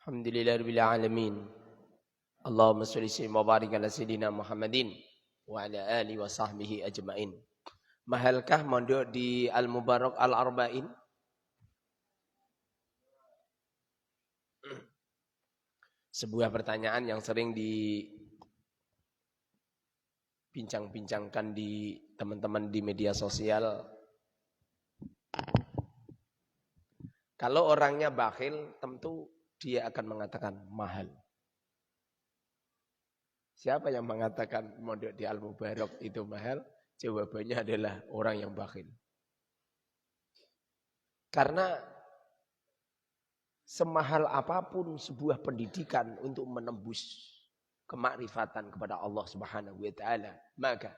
Alhamdulillahirabbil alamin. Allahumma shalli wa barik ala sayidina Muhammadin wa ala alihi wa sahbihi ajmain. Mahalkah mondok di Al-Mubarak Al-Arba'in? Sebuah pertanyaan yang sering dibincang-bincangkan di teman-teman di media sosial. Kalau orangnya bakhil, tentu dia akan mengatakan mahal. Siapa yang mengatakan mondok di Al-Mubarak itu mahal? Jawabannya adalah orang yang bakhil. Karena semahal apapun sebuah pendidikan untuk menembus kemakrifatan kepada Allah Subhanahu wa taala, maka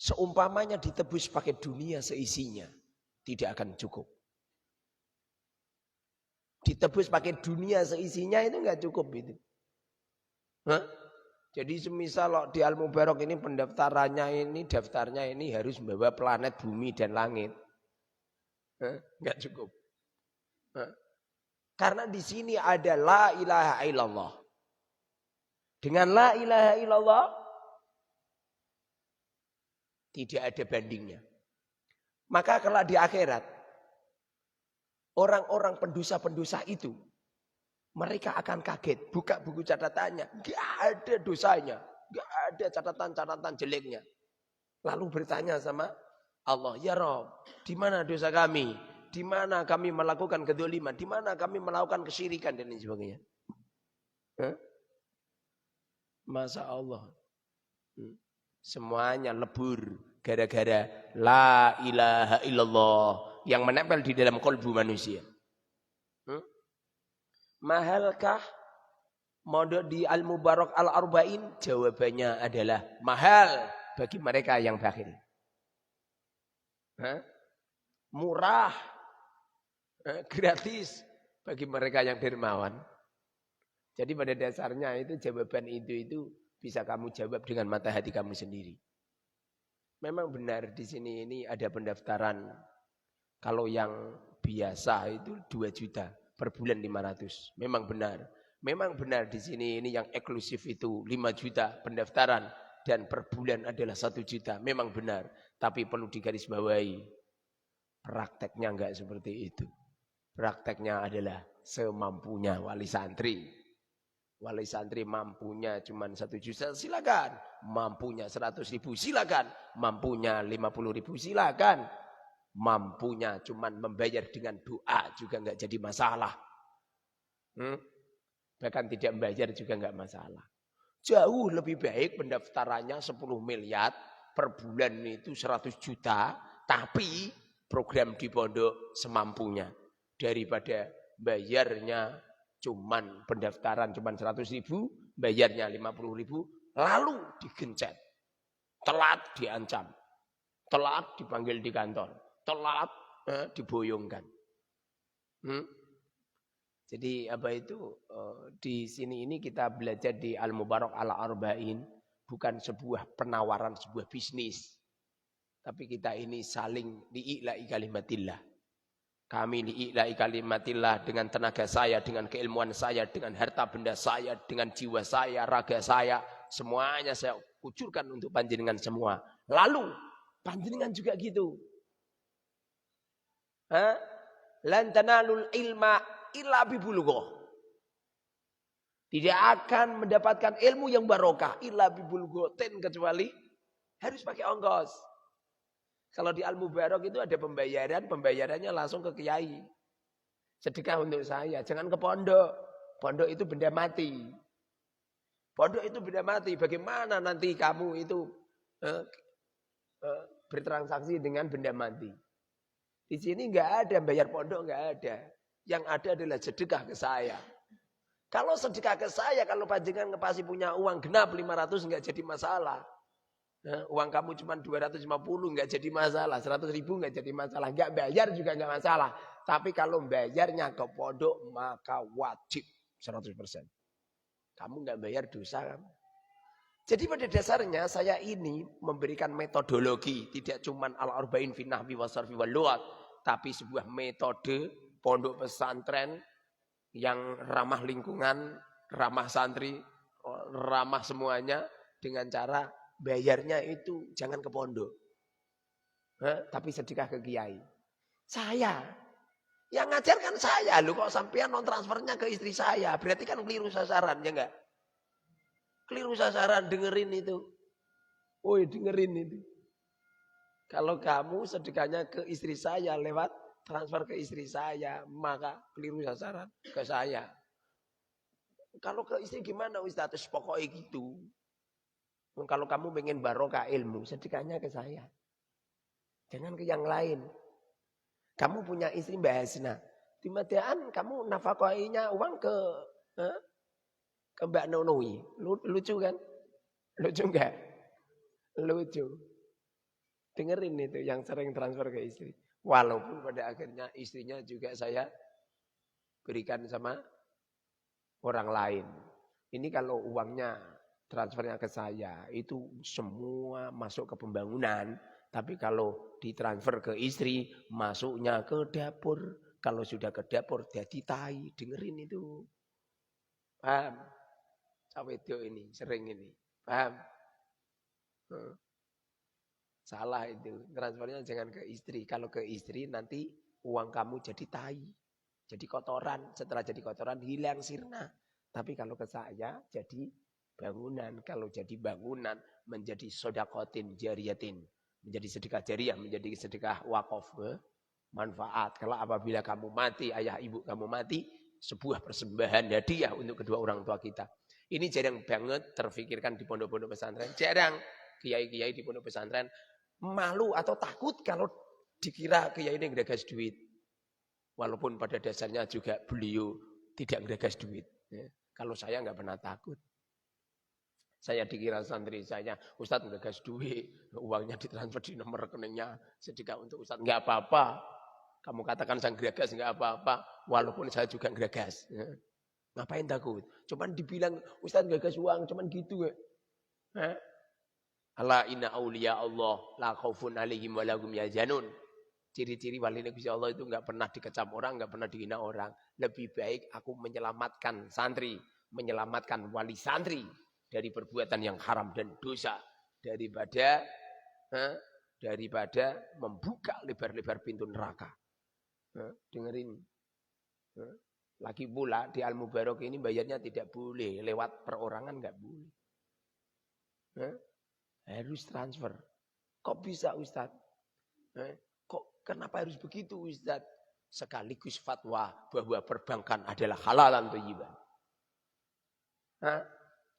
seumpamanya ditebus pakai dunia seisinya, tidak akan cukup. Ditebus pakai dunia seisinya itu enggak cukup itu. Hah? Jadi semisal di Al-Mubarak ini daftarnya ini harus membawa planet bumi dan langit. Enggak cukup. Karena di sini ada la ilaha illallah. Dengan la ilaha illallah tidak ada bandingnya. Maka kalau di akhirat orang-orang pendosa-pendosa itu mereka akan kaget, buka buku catatannya, enggak ada dosanya, enggak ada catatan-catatan jeleknya. Lalu bertanya sama Allah, ya Rabb, di mana dosa kami? Di mana kami melakukan kedzaliman? Di mana kami melakukan kesyirikan dan lain sebagainya? Masya Allah. Semuanya lebur gara-gara la ilaha illallah yang menempel di dalam kalbu manusia. Mahalkah mondok di Al-Mubarak Al-Arba'in? Jawabannya adalah mahal bagi mereka yang bakhil. Murah, gratis bagi mereka yang dermawan. Jadi pada dasarnya itu jawaban itu bisa kamu jawab dengan mata hati kamu sendiri. Memang benar di sini ini ada pendaftaran. Kalau yang biasa itu 2 juta. Per bulan 500. Memang benar. Memang benar di sini ini yang eksklusif itu 5 juta pendaftaran. Dan per bulan adalah 1 juta. Memang benar. Tapi perlu digarisbawahi. Prakteknya enggak seperti itu. Prakteknya adalah semampunya wali santri. Wali santri mampunya cuma 1 juta silakan. Mampunya 100 ribu silakan. Mampunya 50 ribu silakan. Mampunya cuman membayar dengan doa juga enggak jadi masalah. Bahkan tidak membayar juga enggak masalah. Jauh lebih baik pendaftarannya 10 miliar per bulan itu 100 juta. Tapi program di pondok semampunya. Daripada bayarnya cuman pendaftaran cuman 100 ribu. Bayarnya 50 ribu. Lalu digencet. Telat diancam. Telat dipanggil di kantor. Telat diboyongkan. Jadi apa itu di sini ini kita belajar di Al-Mubarak Al-Arba'in bukan sebuah penawaran sebuah bisnis. Tapi kita ini saling li'ila'i kalimatillah. Kami li'ila'i kalimatillah dengan tenaga saya, dengan keilmuan saya, dengan harta benda saya, dengan jiwa saya, raga saya, semuanya saya kucurkan untuk panjenengan semua. Lalu panjenengan juga gitu. Lan tanalul ilma illa bibulughah. Tidak akan mendapatkan ilmu yang barokah illa bibulughah, kecuali harus pakai ongkos. Kalau di Al-Mubarak itu ada pembayarannya langsung ke kiai. Sedekah untuk saya, jangan ke pondok. Pondok itu benda mati. Pondok itu benda mati. Bagaimana nanti kamu itu bertransaksi dengan benda mati? Di sini enggak ada bayar pondok, enggak ada. Yang ada adalah sedekah ke saya. Kalau sedekah ke saya, kalau panjenengan pasti punya uang genap 500 enggak jadi masalah. Uang kamu cuma 250 enggak jadi masalah, 100 ribu enggak jadi masalah. Enggak bayar juga enggak masalah. Tapi kalau bayarnya ke pondok maka wajib 100%. Kamu enggak bayar dosa kamu. Jadi pada dasarnya saya ini memberikan metodologi, tidak cuma al-arba'in fi nahwi wa sarfi wal lughat, tapi sebuah metode pondok pesantren yang ramah lingkungan, ramah santri, ramah semuanya dengan cara bayarnya itu jangan ke pondok. Tapi sedekah ke kiai. Saya yang ngajarkan saya, lu kok sampean non transfernya ke istri saya, berarti kan keliru sasaran, ya enggak? Keliru sasaran, dengerin itu. Woi, dengerin itu. Kalau kamu sedekahnya ke istri saya lewat transfer ke istri saya, maka keliru sasaran ke saya. Kalau ke istri gimana Ustaz? Pokoknya gitu. Kalau kamu pengen barokah ilmu, sedekahnya ke saya. Jangan ke yang lain. Kamu punya istri Mbak Hasna. Tiba-tiba kamu nafkahinya uang ke Mbak Nonoi. Lucu kan? Lucu enggak? Lucu. Dengerin itu yang sering transfer ke istri. Walaupun pada akhirnya istrinya juga saya berikan sama orang lain. Ini kalau uangnya transfernya ke saya, itu semua masuk ke pembangunan. Tapi kalau ditransfer ke istri, masuknya ke dapur. Kalau sudah ke dapur, jadi tai. Dengerin itu. Paham? Cawedo ini, sering ini. Paham? Salah itu. Transfernya jangan ke istri. Kalau ke istri, nanti uang kamu jadi tai. Jadi kotoran. Setelah jadi kotoran, hilang sirna. Tapi kalau ke saya, jadi bangunan. Kalau jadi bangunan, menjadi sodakotin jariyatin. Menjadi sedekah jariah, menjadi sedekah wakaf. Manfaat. Kalau apabila kamu mati, ayah ibu kamu mati, sebuah persembahan hadiah untuk kedua orang tua kita. Ini jarang banget terfikirkan di pondok-pondok pesantren. Jarang. Kiai-kiai di pondok pesantren malu atau takut kalau dikira kiai ini ngegagas duit. Walaupun pada dasarnya juga beliau tidak ngegagas duit. Ya. Kalau saya nggak pernah takut. Saya dikira santri saya, Ustadz ngegagas duit, uangnya ditransfer di nomor rekeningnya, sedekah untuk Ustadz. Nggak apa-apa. Kamu katakan saya ngegagas nggak apa-apa. Walaupun saya juga ngegagas. Ya. Ngapain takut? Cuman dibilang Ustadz ngegagas uang, cuman gitu. Ya. Ala inna awliya Allah la khaufun alaihim wa lahum yahzanun. Ciri-ciri wali Gusti Allah itu enggak pernah dikecam orang, enggak pernah dihina orang. Lebih baik aku menyelamatkan santri, menyelamatkan wali santri dari perbuatan yang haram dan dosa daripada membuka lebar-lebar pintu neraka. Dengerin. Lagi pula di Al-Mubarak ini bayarnya tidak boleh, lewat perorangan enggak boleh. Harus transfer. Kok bisa Ustadz? Kok kenapa harus begitu Ustadz? Sekaligus fatwa bahwa perbankan adalah halalan thayyiban.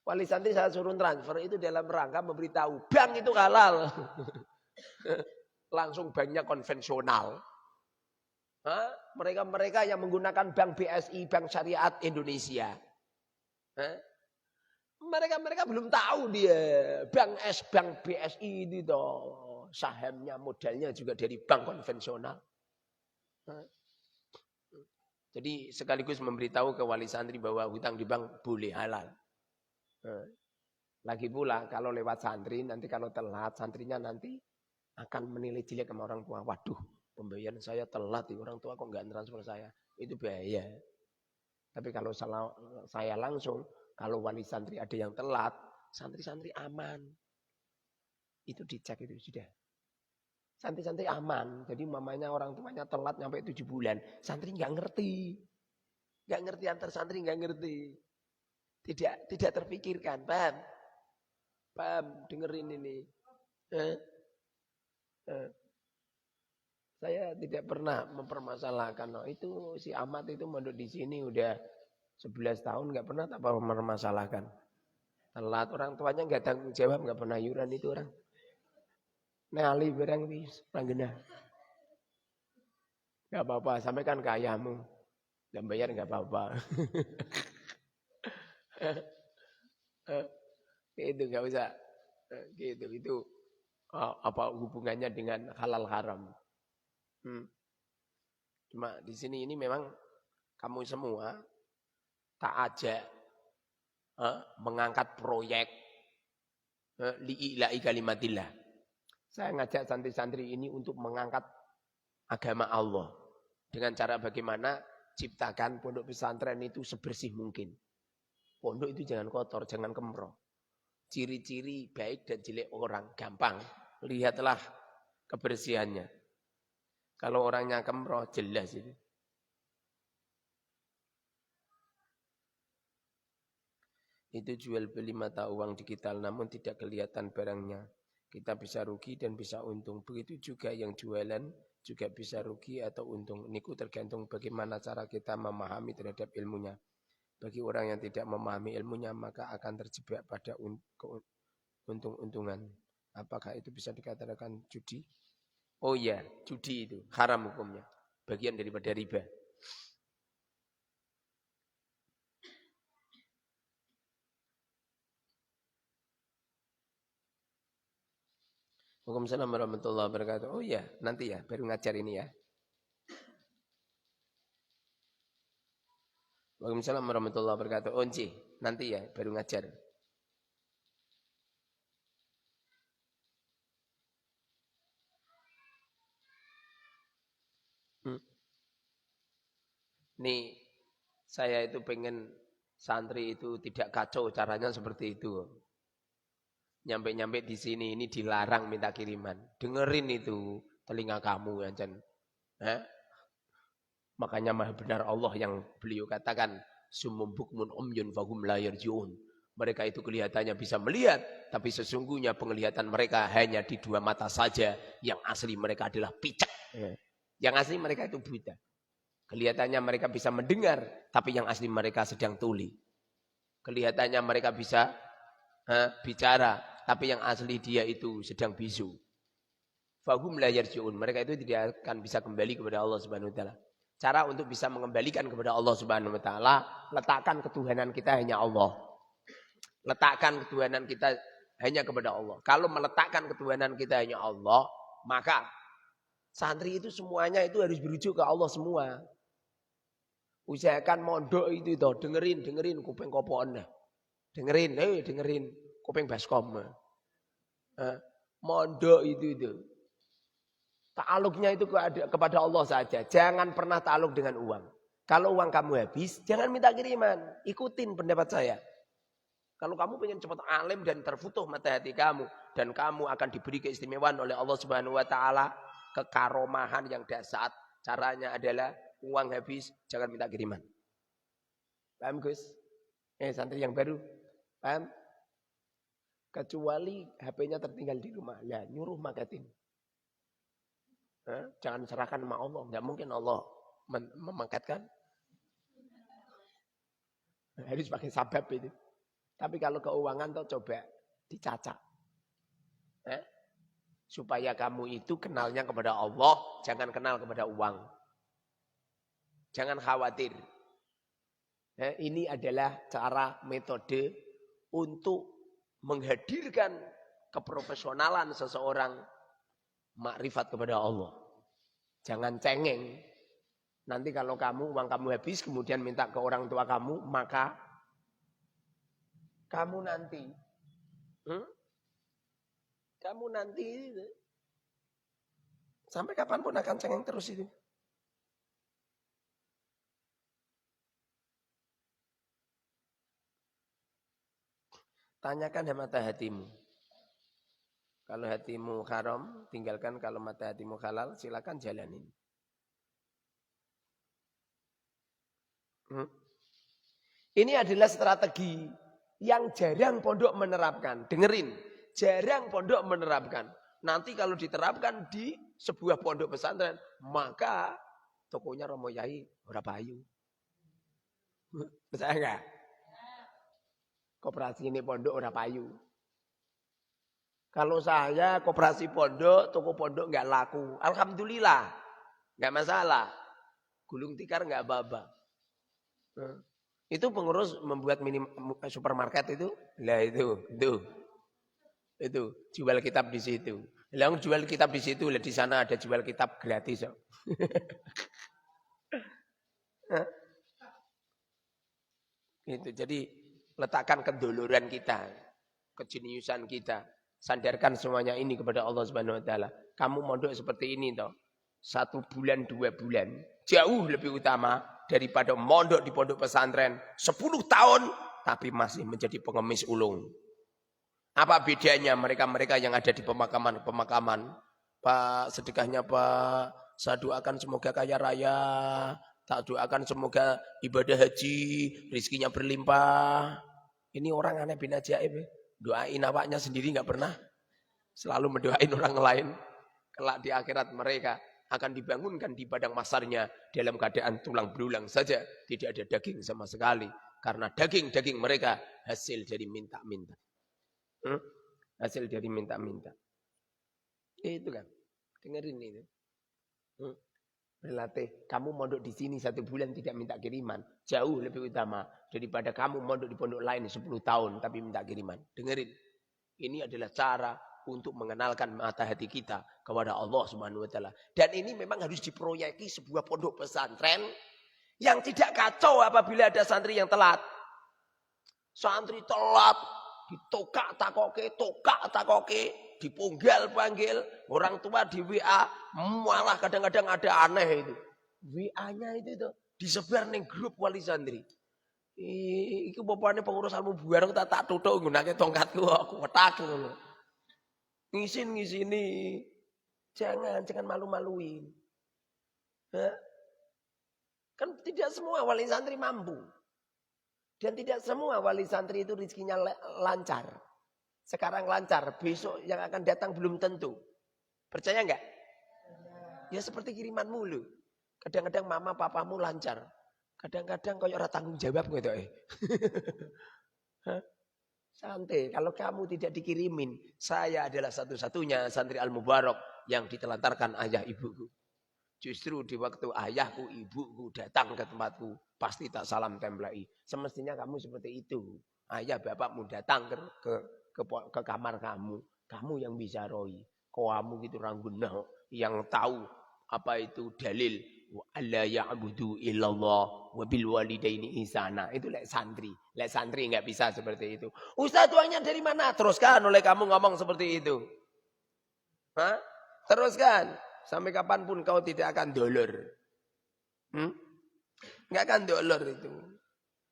Wali santri saya suruh transfer itu dalam rangka memberitahu bank itu halal. Langsung banknya konvensional. Mereka yang menggunakan bank BSI, Bank Syariat Indonesia. Mereka belum tahu dia bank BSI itu toh sahamnya modalnya juga dari bank konvensional. Jadi sekaligus memberitahu ke wali santri bahwa hutang di bank boleh halal. Lagi pula kalau lewat santri nanti kalau telat santrinya nanti akan menilai jelek sama orang tua. Waduh, pembayaran saya telat, orang tua kok enggak transfer saya. Itu bahaya. Tapi kalau saya langsung, kalau wali santri ada yang telat, santri-santri aman. Itu dicek itu sudah. Santri-santri aman. Jadi mamanya orang tuanya telat sampai 7 bulan. Santri nggak ngerti. Nggak ngerti antar santri nggak ngerti. Tidak terpikirkan. Paham? Paham? Dengerin ini. Saya tidak pernah mempermasalahkan. No, itu si Ahmad itu mondok di sini udah 11 tahun nggak pernah tak mempermasalahkan. Telat orang tuanya nggak tanggung jawab, nggak pernah yuran itu orang. Nali barang wis panggena. Nggak apa-apa, sampaikan ke ayahmu. Dan bayar nggak apa-apa. Itu nggak usah. Gitu itu apa hubungannya dengan halal haram? Cuma di sini ini memang kamu semua tak ajak mengangkat proyek li'ila'i kalimatillah. Saya ngajak santri-santri ini untuk mengangkat agama Allah. Dengan cara bagaimana ciptakan pondok pesantren itu sebersih mungkin. Pondok itu jangan kotor, jangan kemroh. Ciri-ciri baik dan jelek orang gampang. Lihatlah kebersihannya. Kalau orangnya kemroh jelas itu. Itu jual beli mata uang digital namun tidak kelihatan barangnya. Kita bisa rugi dan bisa untung. Begitu juga yang jualan juga bisa rugi atau untung. Niku tergantung bagaimana cara kita memahami terhadap ilmunya. Bagi orang yang tidak memahami ilmunya maka akan terjebak pada untung-untungan. Apakah itu bisa dikatakan judi? Oh iya, judi itu haram hukumnya. Bagian daripada riba. Waalaikumsalam warahmatullahi wabarakatuh. Oh iya, nanti ya, baru ngajar ini ya. Waalaikumsalam warahmatullahi wabarakatuh. Onci, nanti ya, baru ngajar. Nih, saya itu pengen santri itu tidak kacau, caranya seperti itu. Nyampe-nyampe di sini ini dilarang minta kiriman. Dengerin itu telinga kamu ya, Makanya maha benar Allah yang beliau katakan summum bukmun umyun fahum la yarji'un. Mereka itu kelihatannya bisa melihat, tapi sesungguhnya penglihatan mereka hanya di dua mata saja. Yang asli mereka adalah picek. Yang asli mereka itu buta. Kelihatannya mereka bisa mendengar, tapi yang asli mereka sedang tuli. Kelihatannya mereka bisa bicara, tapi yang asli dia itu sedang bisu. Fahum la yarji'un. Mereka itu tidak akan bisa kembali kepada Allah Subhanahu wa taala. Cara untuk bisa mengembalikan kepada Allah Subhanahu wa taala, letakkan ketuhanan kita hanya Allah. Letakkan ketuhanan kita hanya kepada Allah. Kalau meletakkan ketuhanan kita hanya Allah, maka santri itu semuanya itu harus berujuk ke Allah semua. Usahakan mondok itu toh, dengerin kuping kopon. Dengerin kuping baskom. Mondok itu. Ta'aluknya itu kepada Allah saja. Jangan pernah ta'aluk dengan uang. Kalau uang kamu habis, jangan minta kiriman. Ikutin pendapat saya. Kalau kamu ingin cepat alim dan terfutuh mata hati kamu. Dan kamu akan diberi keistimewaan oleh Allah Subhanahu wa ta'ala. Kekaromahan yang dahsyat. Caranya adalah uang habis, jangan minta kiriman. Paham Gus? Santri yang baru. Paham? Kecuali HP-nya tertinggal di rumah. Ya, nyuruh makatin. Jangan serahkan sama Allah. Tidak mungkin Allah memangkatkan. Harus pakai sabab itu. Tapi kalau keuangan tuh coba dicacak. Supaya kamu itu kenalnya kepada Allah. Jangan kenal kepada uang. Jangan khawatir. Ini adalah cara metode untuk menghadirkan keprofesionalan seseorang makrifat kepada Allah. Jangan cengeng. Nanti kalau uang kamu habis kemudian minta ke orang tua kamu, maka kamu nanti sampai kapanpun akan cengeng terus itu. Tanyakan mata hatimu. Kalau hatimu haram, tinggalkan. Kalau mata hatimu halal, silakan jalanin. Ini adalah strategi yang jarang pondok menerapkan. Dengerin, jarang pondok menerapkan. Nanti kalau diterapkan di sebuah pondok pesantren, maka tokonya Romo Yai ora payu. Percaya enggak? Koperasi ini pondok ora payu. Kalau saya koperasi pondok, toko pondok enggak laku. Alhamdulillah. Enggak masalah. Gulung tikar enggak apa-apa. Itu pengurus membuat supermarket itu. Lah itu. Jual kitab di situ. Lah jual kitab di situ, lah di sana ada jual kitab gratis. Itu jadi letakkan keduluran kita, kejeniusan kita, sandarkan semuanya ini kepada Allah Subhanahu wa taala. Kamu mondok seperti ini toh. 1 bulan, 2 bulan, jauh lebih utama daripada mondok di pondok pesantren 10 tahun, tapi masih menjadi pengemis ulung. Apa bedanya mereka-mereka yang ada di pemakaman? Pak, sedekahnya Pak, saya doakan semoga kaya raya, tak doakan semoga ibadah haji, rizkinya berlimpah. Ini orang aneh bin ajaib. Doain awaknya sendiri nggak pernah. Selalu mendoain orang lain. Kelak di akhirat mereka akan dibangunkan di padang mahsyarnya dalam keadaan tulang belulang saja, tidak ada daging sama sekali, karena daging mereka hasil dari minta-minta. Hasil dari minta-minta. Itu kan, dengerin itu. Berlatih, kamu mondok di sini 1 bulan tidak minta kiriman, jauh lebih utama daripada kamu mondok di pondok lain 10 tahun tapi minta kiriman. Dengerin, ini adalah cara untuk mengenalkan mata hati kita kepada Allah Subhanahu wa taala. Dan ini memang harus diproyeki sebuah pondok pesantren yang tidak kacau apabila ada santri yang telat. Santri telat, ditokak takoke, dipunggal-panggil, orang tua di WA, malah kadang-kadang ada aneh itu. WA-nya itu disebar ning grup wali santri. Iki bapakne pengurus almu bareng tak tutuk nggunake tongkatku aku wetak ngono. Ngisini. Jangan malu-maluin. Kan tidak semua wali santri mampu. Dan tidak semua wali santri itu rezekinya lancar. Sekarang lancar, besok yang akan datang belum tentu. Percaya enggak? Ya seperti kirimanmu lu. Kadang-kadang mama papamu lancar. Kadang-kadang kayak ora tanggung jawab gitu. Santai, kalau kamu tidak dikirimin, saya adalah satu-satunya santri Al-Mubarak yang ditelantarkan ayah ibuku. Justru di waktu ayahku, ibuku datang ke tempatku, pasti tak salam templai. Semestinya kamu seperti itu. Ayah bapakmu datang ke kamar kamu yang bisa roi. Kamu gitu rangguna yang tahu apa itu dalil alla ya'budu illallah wa bil walidaini ihsana. Itu lek santri. Lek santri enggak bisa seperti itu. Ustaz uangnya dari mana? Teruskan oleh kamu ngomong seperti itu. Hah? Teruskan. Sampai kapanpun kau tidak akan dolor. Enggak akan dolor itu.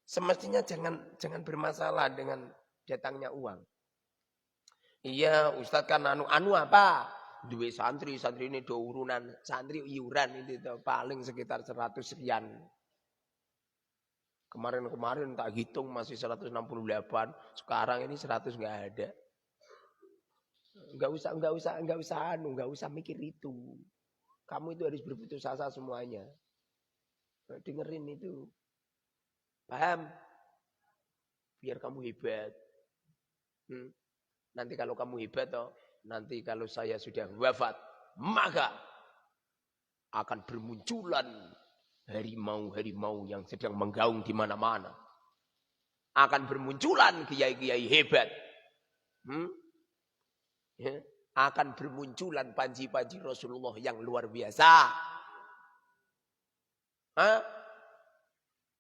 Semestinya jangan bermasalah dengan datangnya uang. Iya, Ustaz kan anu apa? Duwe santri ini do urunan, santri iuran itu paling sekitar 100 sekian. Kemarin tak hitung masih 168, sekarang ini 100 enggak ada. Enggak usah mikir itu. Kamu itu harus berputus asa semuanya. Dengerin itu. Paham? Biar kamu hebat. Nanti kalau kamu hebat nanti kalau saya sudah wafat, maka akan bermunculan harimau-harimau yang sedang menggaung di mana-mana. Akan bermunculan kiai-kiai hebat. Akan bermunculan panji-panji Rasulullah yang luar biasa.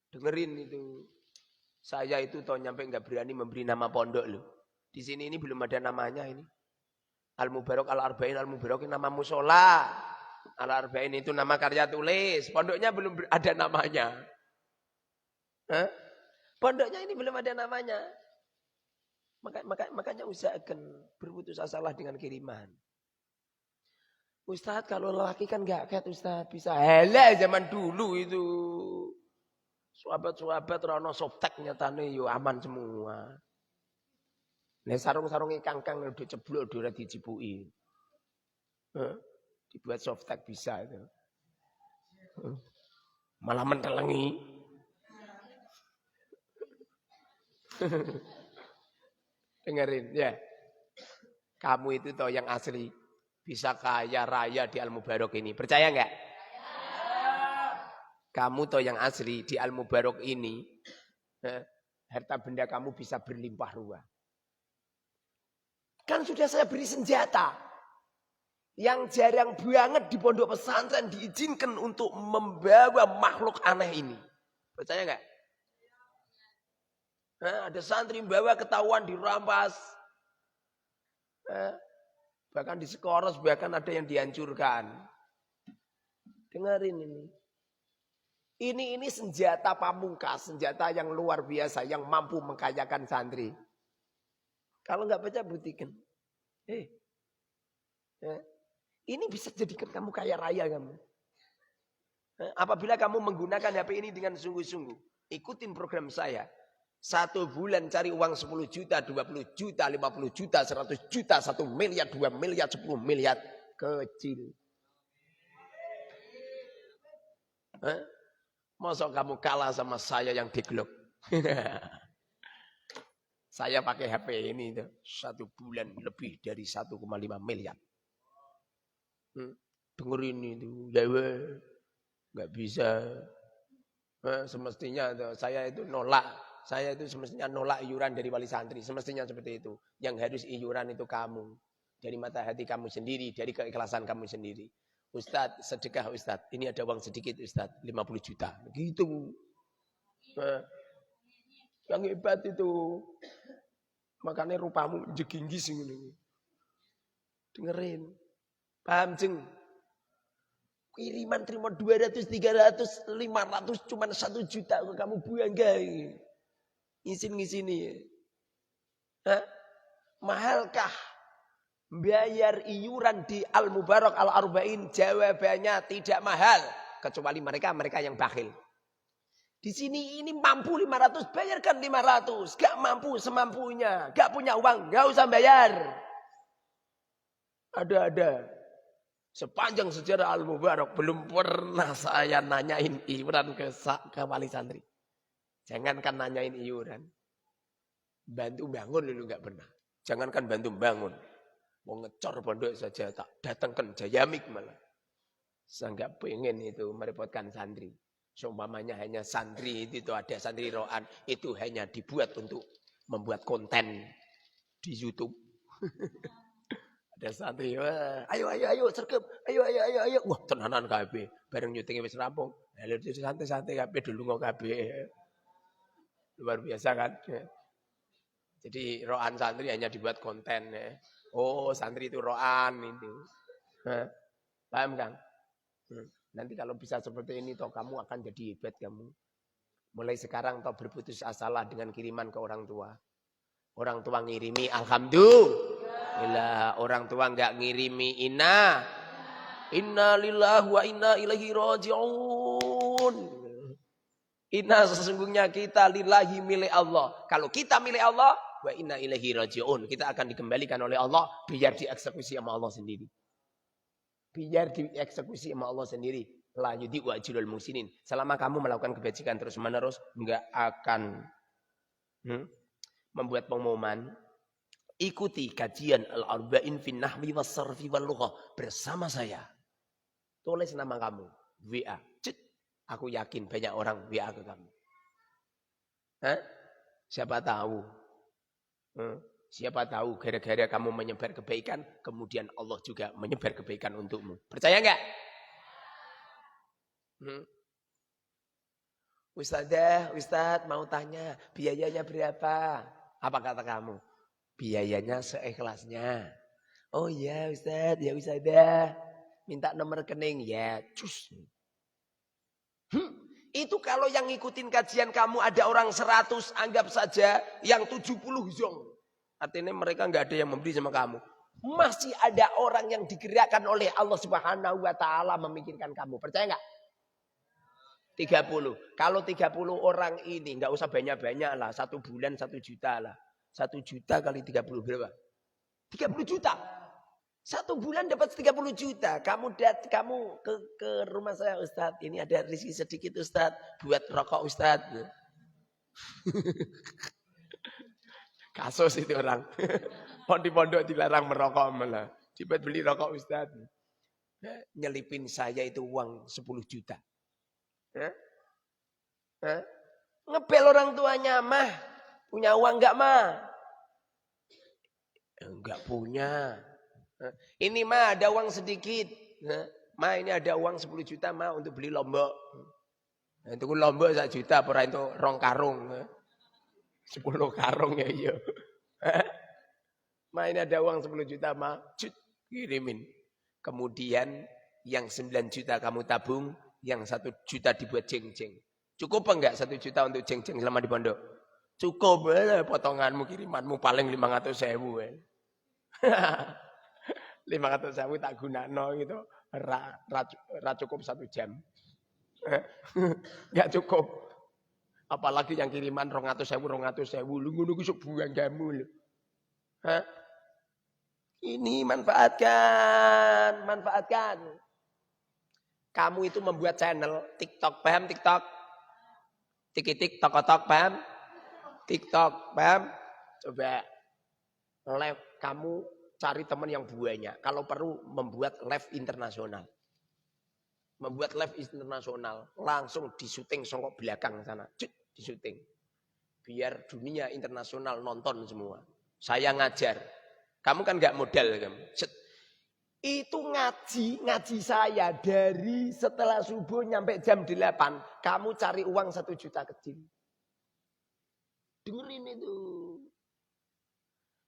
Dengerin itu. Saya itu nyampe nggak berani memberi nama pondok loh. Di sini ini belum ada namanya ini. Al-Mubarak Al-Arba'in, Al-Mubarak nama musola. Al-Arba'in itu nama karya tulis. Pondoknya belum ada namanya. Pondoknya ini belum ada namanya. Makanya usahakan berputus asalah dengan kiriman. Ustaz kalau lelaki kan gak kayak Ustaz bisa. Hele zaman dulu itu. Sahabat-sahabat rono softtek nyatane yo aman semua. Nah sarung-sarungnya kangkang udah ceblok udah dicipuki. Dibuat softtek bisa itu. Malah mentelengi. Dengerin ya. Kamu itu toh yang asli bisa kaya raya di Al-Mubarak ini. Percaya enggak? Kamu toh yang asli di Al-Mubarak ini. Harta benda kamu bisa berlimpah ruah. Kan sudah saya beri senjata. Yang jarang banget di pondok pesantren diizinkan untuk membawa makhluk aneh ini. Percaya enggak? Ada santri bawa ketahuan dirampas. Bahkan di sekoros bahkan ada yang dihancurkan. Dengerin ini. Ini senjata pamungkas, senjata yang luar biasa, yang mampu mengkayakan santri. Kalau nggak baca buktikan. Ini bisa jadikan kamu kaya raya kamu. Apabila kamu menggunakan HP ini dengan sungguh-sungguh. Ikutin program saya. 1 bulan cari uang 10 juta, 20 juta, 50 juta, 100 juta, 1 miliar, 2 miliar, 10 miliar. Kecil. Masa kamu kalah sama saya yang diglok? Saya pakai HP ini 1 bulan lebih dari 1,5 miliar. Dengerin itu, nggak bisa. Semestinya saya itu nolak. Saya itu semestinya nolak iuran dari wali santri. Semestinya seperti itu. Yang harus iuran itu kamu. Dari mata hati kamu sendiri, dari keikhlasan kamu sendiri. Ustadz, sedekah Ustadz. Ini ada uang sedikit Ustadz, 50 juta. Gitu. Yang hebat itu. Makanya rupamu jeginggis ini. Dengerin. Paham jeng? Kiriman terima 200, 300, 500 cuma 1 juta. Kamu buang gak? Ngisin-ngisini. Mahalkah bayar iuran di Al-Mubarak Al-Arba'in? Jawabannya tidak mahal. Kecuali mereka yang bakhil. Di sini ini mampu 500, bayarkan 500. Gak mampu semampunya. Gak punya uang, gak usah bayar. Ada. Sepanjang sejarah Al-Mubarak belum pernah saya nanyain iuran ke wali santri. Jangankan nanyain iuran. Bantu bangun dulu gak pernah. Jangankan bantu bangun. Mau ngecor pondok saja tak datangkan jayamik malah. Saya nggak pengen itu merepotkan santri. Seumpamanya hanya santri itu ada santri roan itu hanya dibuat untuk membuat konten di YouTube. Ada santri, ayo sergap, ayo. Wah tenanan kabeh, bareng nyutinge wis rampung. Lalu itu santai-santai kabeh dulu kok kabeh. Luar biasa kan? Jadi roan santri hanya dibuat konten ya. Oh santri itu roan itu. Paham kan? Nanti kalau bisa seperti ini toh kamu akan jadi hebat kamu. Mulai sekarang toh berputus asalah dengan kiriman ke orang tua. Orang tua ngirimi alhamdulillah. Orang tua enggak ngirimi inna lillahi wa inna ilaihi raji'un. Inna sesungguhnya kita lillahi milik Allah. Kalau kita milik Allah wa inna ilaihi raji'un. Kita akan dikembalikan oleh Allah biar dieksekusi sama Allah sendiri. Biar dieksekusi sama Allah sendiri. La yudhi'u ajrul muhsinin. Selama kamu melakukan kebajikan terus-menerus, enggak akan membuat pengumuman. Ikuti kajian Al-Arba'in fin Nahwi was Sarfi wal Lughah bersama saya. Tulis nama kamu, WA. Cet. Aku yakin banyak orang WA ke kamu. Siapa tahu. Siapa tahu gara-gara kamu menyebar kebaikan, kemudian Allah juga menyebar kebaikan untukmu. Percaya enggak? Ustadz mau tanya, biayanya berapa? Apa kata kamu? Biayanya seikhlasnya. Oh iya Ustadz, ya Ustadzah. Minta nomor rekening, ya cus. Itu kalau yang ngikutin kajian kamu ada orang 100, anggap saja yang 70 zong. Artinya mereka nggak ada yang memberi sama kamu. Masih ada orang yang digerakkan oleh Allah Subhanahu wa taala memikirkan kamu. Percaya nggak? 30. Kalau 30 orang ini nggak usah banyak-banyak lah. 1 bulan 1 juta lah. 1 juta kali 30 berapa? 30 juta. 1 bulan dapat 30 juta. Kamu ke rumah saya Ustadz. Ini ada rezeki sedikit Ustadz. Buat rokok Ustadz. Kasus itu orang. Pondok dilarang merokok malah. Tiba beli rokok Ustadz. Nyelipin saya itu uang 10 juta. Ngebel orang tuanya mah. Punya uang enggak mah? Enggak punya. Ini mah ada uang sedikit. Ma ini ada uang 10 juta mah untuk beli lombok. Itu lombok 1 juta. Pura itu 2 karung. 10 karung ya iya. Ma ini ada uang 10 juta ma. Kirimin. Kemudian yang 9 juta kamu tabung, yang 1 juta dibuat jeng-jeng. Cukup enggak 1 juta untuk jeng-jeng selama di pondok? Cukup, potonganmu kirimanmu paling 500.000. 500.000 tak gunakno gitu. Ra cukup 1 jam. Enggak cukup. Apalagi yang kiriman 200.000. Lu ngono ku sok buang gamu lho. Hah? Ini manfaatkan. Kamu itu membuat channel TikTok, paham TikTok? Tik-tik, tok-tok, paham? TikTok, paham? Coba live kamu cari teman yang banyak. Kalau perlu membuat live internasional. Membuat live internasional, langsung disuting songkok belakang sana. Disuting. Biar dunia internasional nonton semua. Saya ngajar. Kamu kan nggak modal kamu. Itu ngaji saya dari setelah subuh nyampe jam 8. Kamu cari uang 1 juta kecil. Dengerin itu.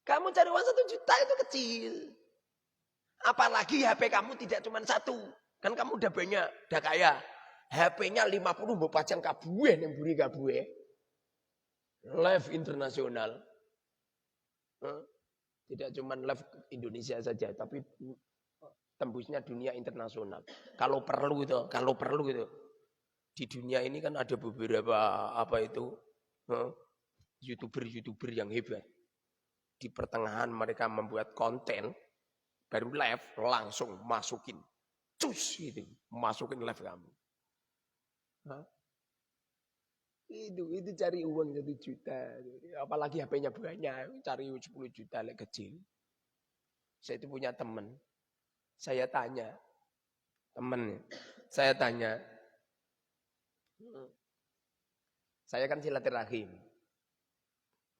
Kamu cari uang 1 juta itu kecil. Apalagi HP kamu tidak cuma 1. Kan kamu udah banyak, udah kaya. HP-nya 50 mau pajang kabue yang buri kabue. Live internasional. Tidak cuma live Indonesia saja, tapi tembusnya dunia internasional. Kalau perlu gitu. Di dunia ini kan ada beberapa YouTuber yang hebat. Di pertengahan mereka membuat konten, baru live langsung masukin. Cus gitu, masukin live kamu. Itu cari uang 1 juta. Apalagi HP-nya banyak, cari 10 juta lek kecil. Saya itu punya teman. Saya tanya. Saya kan silaturahim.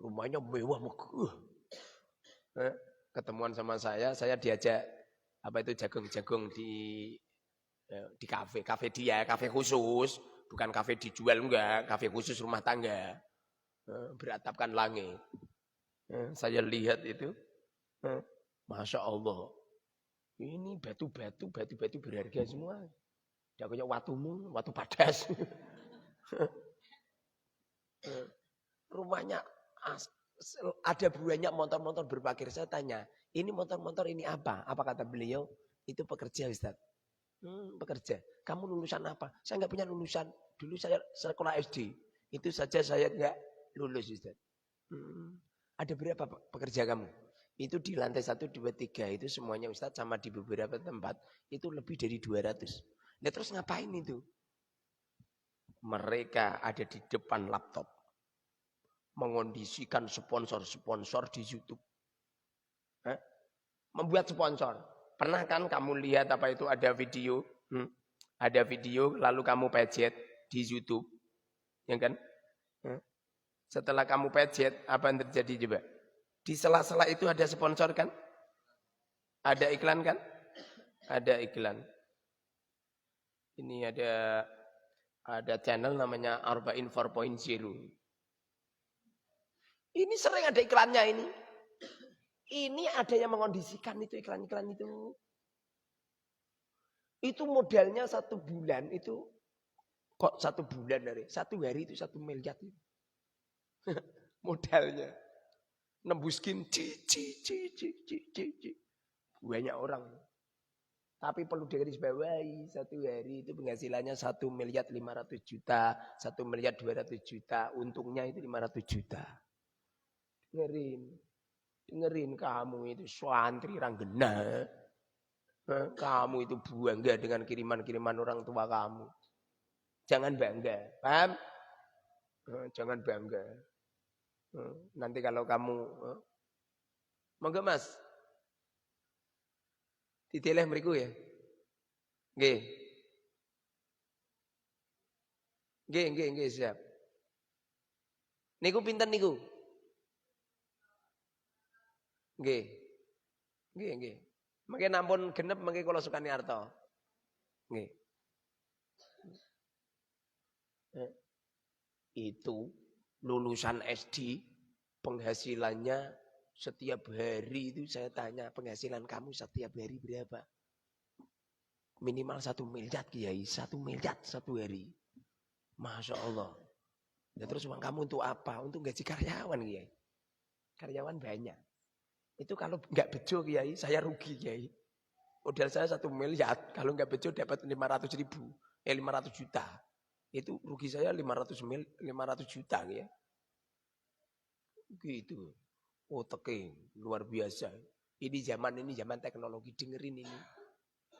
Rumahnya mewah megah. Ketemuan sama saya diajak jagung-jagung di kafe dia, kafe khusus. Bukan kafe dijual, enggak. Kafe khusus rumah tangga. Beratapkan langit. Saya lihat itu. Masya Allah. Ini batu-batu berharga semua. Tidak kayak watu padas. Rumahnya ada banyak motor-motor berpakir. Saya tanya, ini motor-motor ini apa? Apa kata beliau? Itu pekerja, Ustaz. Pekerja. Kamu lulusan apa? Saya enggak punya lulusan. Dulu saya sekolah SD. Itu saja saya enggak lulus, Ustaz. Ada berapa pekerja kamu? Itu di lantai 1, 2, 3. Itu semuanya Ustaz, sama di beberapa tempat. Itu lebih dari 200. Nah terus ngapain itu? Mereka ada di depan laptop. Mengondisikan sponsor-sponsor di YouTube. Membuat sponsor. Pernah kan kamu lihat apa itu ada video? Ada video lalu kamu pencet di YouTube. Ya kan? Setelah kamu pencet, apa yang terjadi coba? Di sela-sela itu ada sponsor kan? Ada iklan kan? Ada iklan. Ini ada channel namanya Arba'in 4.0. Ini sering ada iklannya ini. Ini ada yang mengondisikan itu iklan-iklan itu. Itu modalnya 1 bulan itu. Kok 1 bulan dari? 1 hari itu 1 miliar. Modalnya. Nembuskin banyak orang. Tapi perlu digarisbawahi 1 hari itu penghasilannya 1.500.000.000, 1.200.000.000. Untungnya itu 500 juta. Dengerin kamu itu santri ranggena. Kamu itu bangga dengan kiriman-kiriman orang tua kamu. Jangan bangga, paham? Jangan bangga. Nanti kalau kamu monggo Mas. Diteleh mriku ya. Nggih. Nggih, siap. Niku pinten niku? Nggih. Mengke nampun genep mengke kula sukani arta. Nggih. Itu lulusan SD penghasilannya setiap hari itu saya tanya penghasilan kamu setiap hari berapa? Minimal 1 miliar Kiai, 1 miliar satu hari. Masya Allah. Ya terus uang kamu untuk apa? Untuk gaji karyawan Kiai. Karyawan banyak. Itu kalau nggak bejo Kiai, saya rugi Kiai. Modal saya 1 miliar, kalau nggak bejo dapat 500.000, 500 juta. Itu rugi saya 500 juta Kiai. Gitu. Oh teke, luar biasa. Ini zaman teknologi, dengerin ini.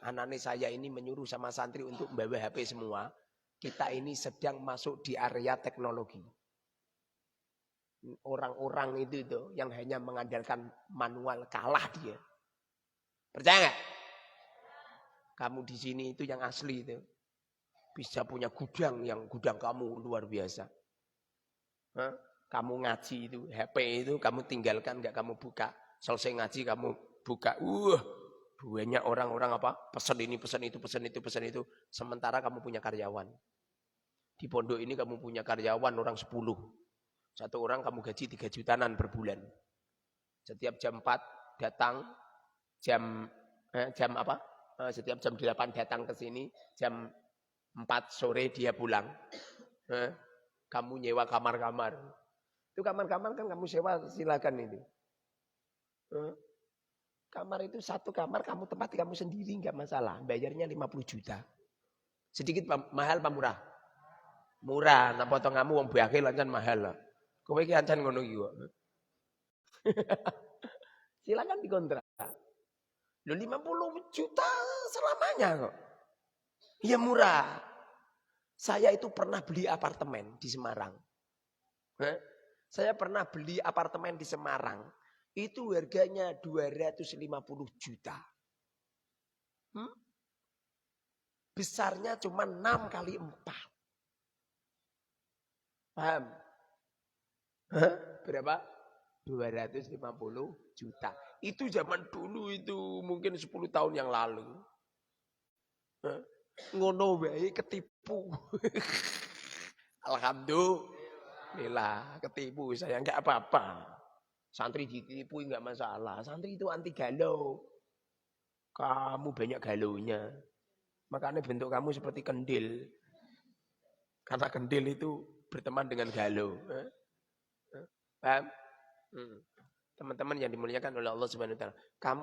Anaknya saya ini menyuruh sama santri untuk membawa HP semua. Kita ini sedang masuk di area teknologi. Orang-orang itu yang hanya mengandalkan manual kalah dia. Percaya nggak? Kamu di sini itu yang asli itu. Bisa punya gudang yang gudang kamu luar biasa. Hah? Kamu ngaji itu, HP itu kamu tinggalkan nggak kamu buka. Selesai ngaji kamu buka. Banyak orang-orang apa? Pesan ini, pesan itu, pesan itu, pesan itu. Sementara kamu punya karyawan. Di pondok ini kamu punya karyawan orang 10. Satu orang kamu gaji 3 jutaan per bulan. Setiap jam 4 datang, jam apa? Setiap jam 8 datang ke sini, jam 4 sore dia pulang. Kamu nyewa kamar-kamar. Itu kamar-kamar kan kamu sewa silakan itu. Kamar itu satu kamar kamu tempati kamu sendiri enggak masalah. Bayarnya 50 juta. Sedikit mahal apa murah? Murah. Nah potong kamu wong bakil ancen mahal lah. Kowe iki ancen ngono iki kok. Silakan dikontrak. Loh 50 juta selamanya kok. Ya murah. Saya itu pernah beli apartemen di Semarang. Saya pernah beli apartemen di Semarang. Itu harganya 250 juta. Besarnya cuma 6 kali 4. Paham? Berapa? 250 juta. Itu zaman dulu itu mungkin 10 tahun yang lalu. Ngono wae ketipu. Alhamdulillah ketipu saya enggak apa-apa. Santri ditipu enggak masalah. Santri itu anti galau. Kamu banyak galaunya. Makanya bentuk kamu seperti kendil. Karena kendil itu berteman dengan galau. Paham? Teman-teman yang dimuliakan oleh Allah Subhanahu wa taala.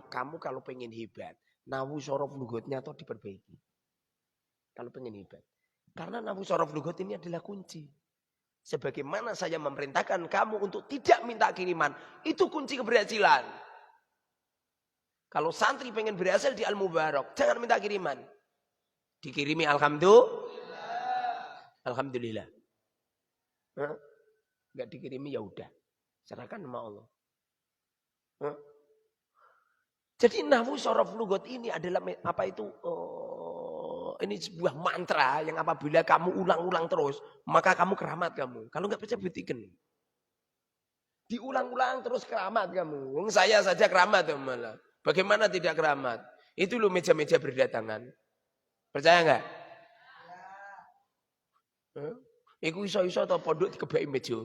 Kamu kalau pengen hebat, nawu sorof lugutnya atau diperbaiki. Kalau pengen hebat. Karena nawu sorof lugut ini adalah kunci. Sebagaimana saya memerintahkan kamu untuk tidak minta kiriman. Itu kunci keberhasilan. Kalau santri pengen berhasil di Al-Mubarak. Jangan minta kiriman. Dikirimi Alhamdulillah. Enggak dikirimi ya udah. Serahkan sama Allah. Jadi nahwu sorof lugot ini adalah apa itu? Ini sebuah mantra yang apabila kamu ulang-ulang terus, maka kamu keramat kamu. Kalau nggak percaya buktikan. Diulang-ulang terus keramat kamu. Saya saja keramat malah. Bagaimana tidak keramat? Itu loh meja-meja berdatangan. Percaya nggak? Iku iso-iso atau pondok dikebaki meja.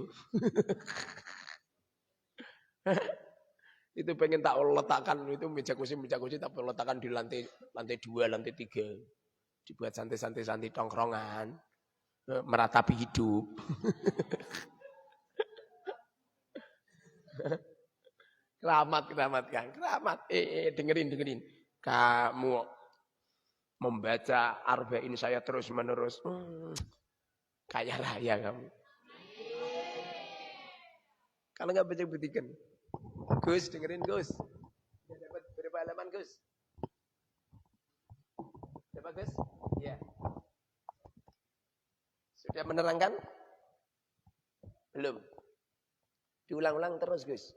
Itu pengen tak letakkan itu meja kursi tak letakkan di lantai 2, lantai 3. Dibuat santai-santai tongkrongan, meratapi hidup. Keramat kan, keramat. Dengerin. Kamu membaca arba'in saya terus menerus, kaya raya kamu. Kalau nggak baca buktikan. Gus, dengerin Gus. Sudah dapat berapa halaman Gus? Dapat Gus? Ya. Sudah menerangkan? Belum. Diulang-ulang terus Gus.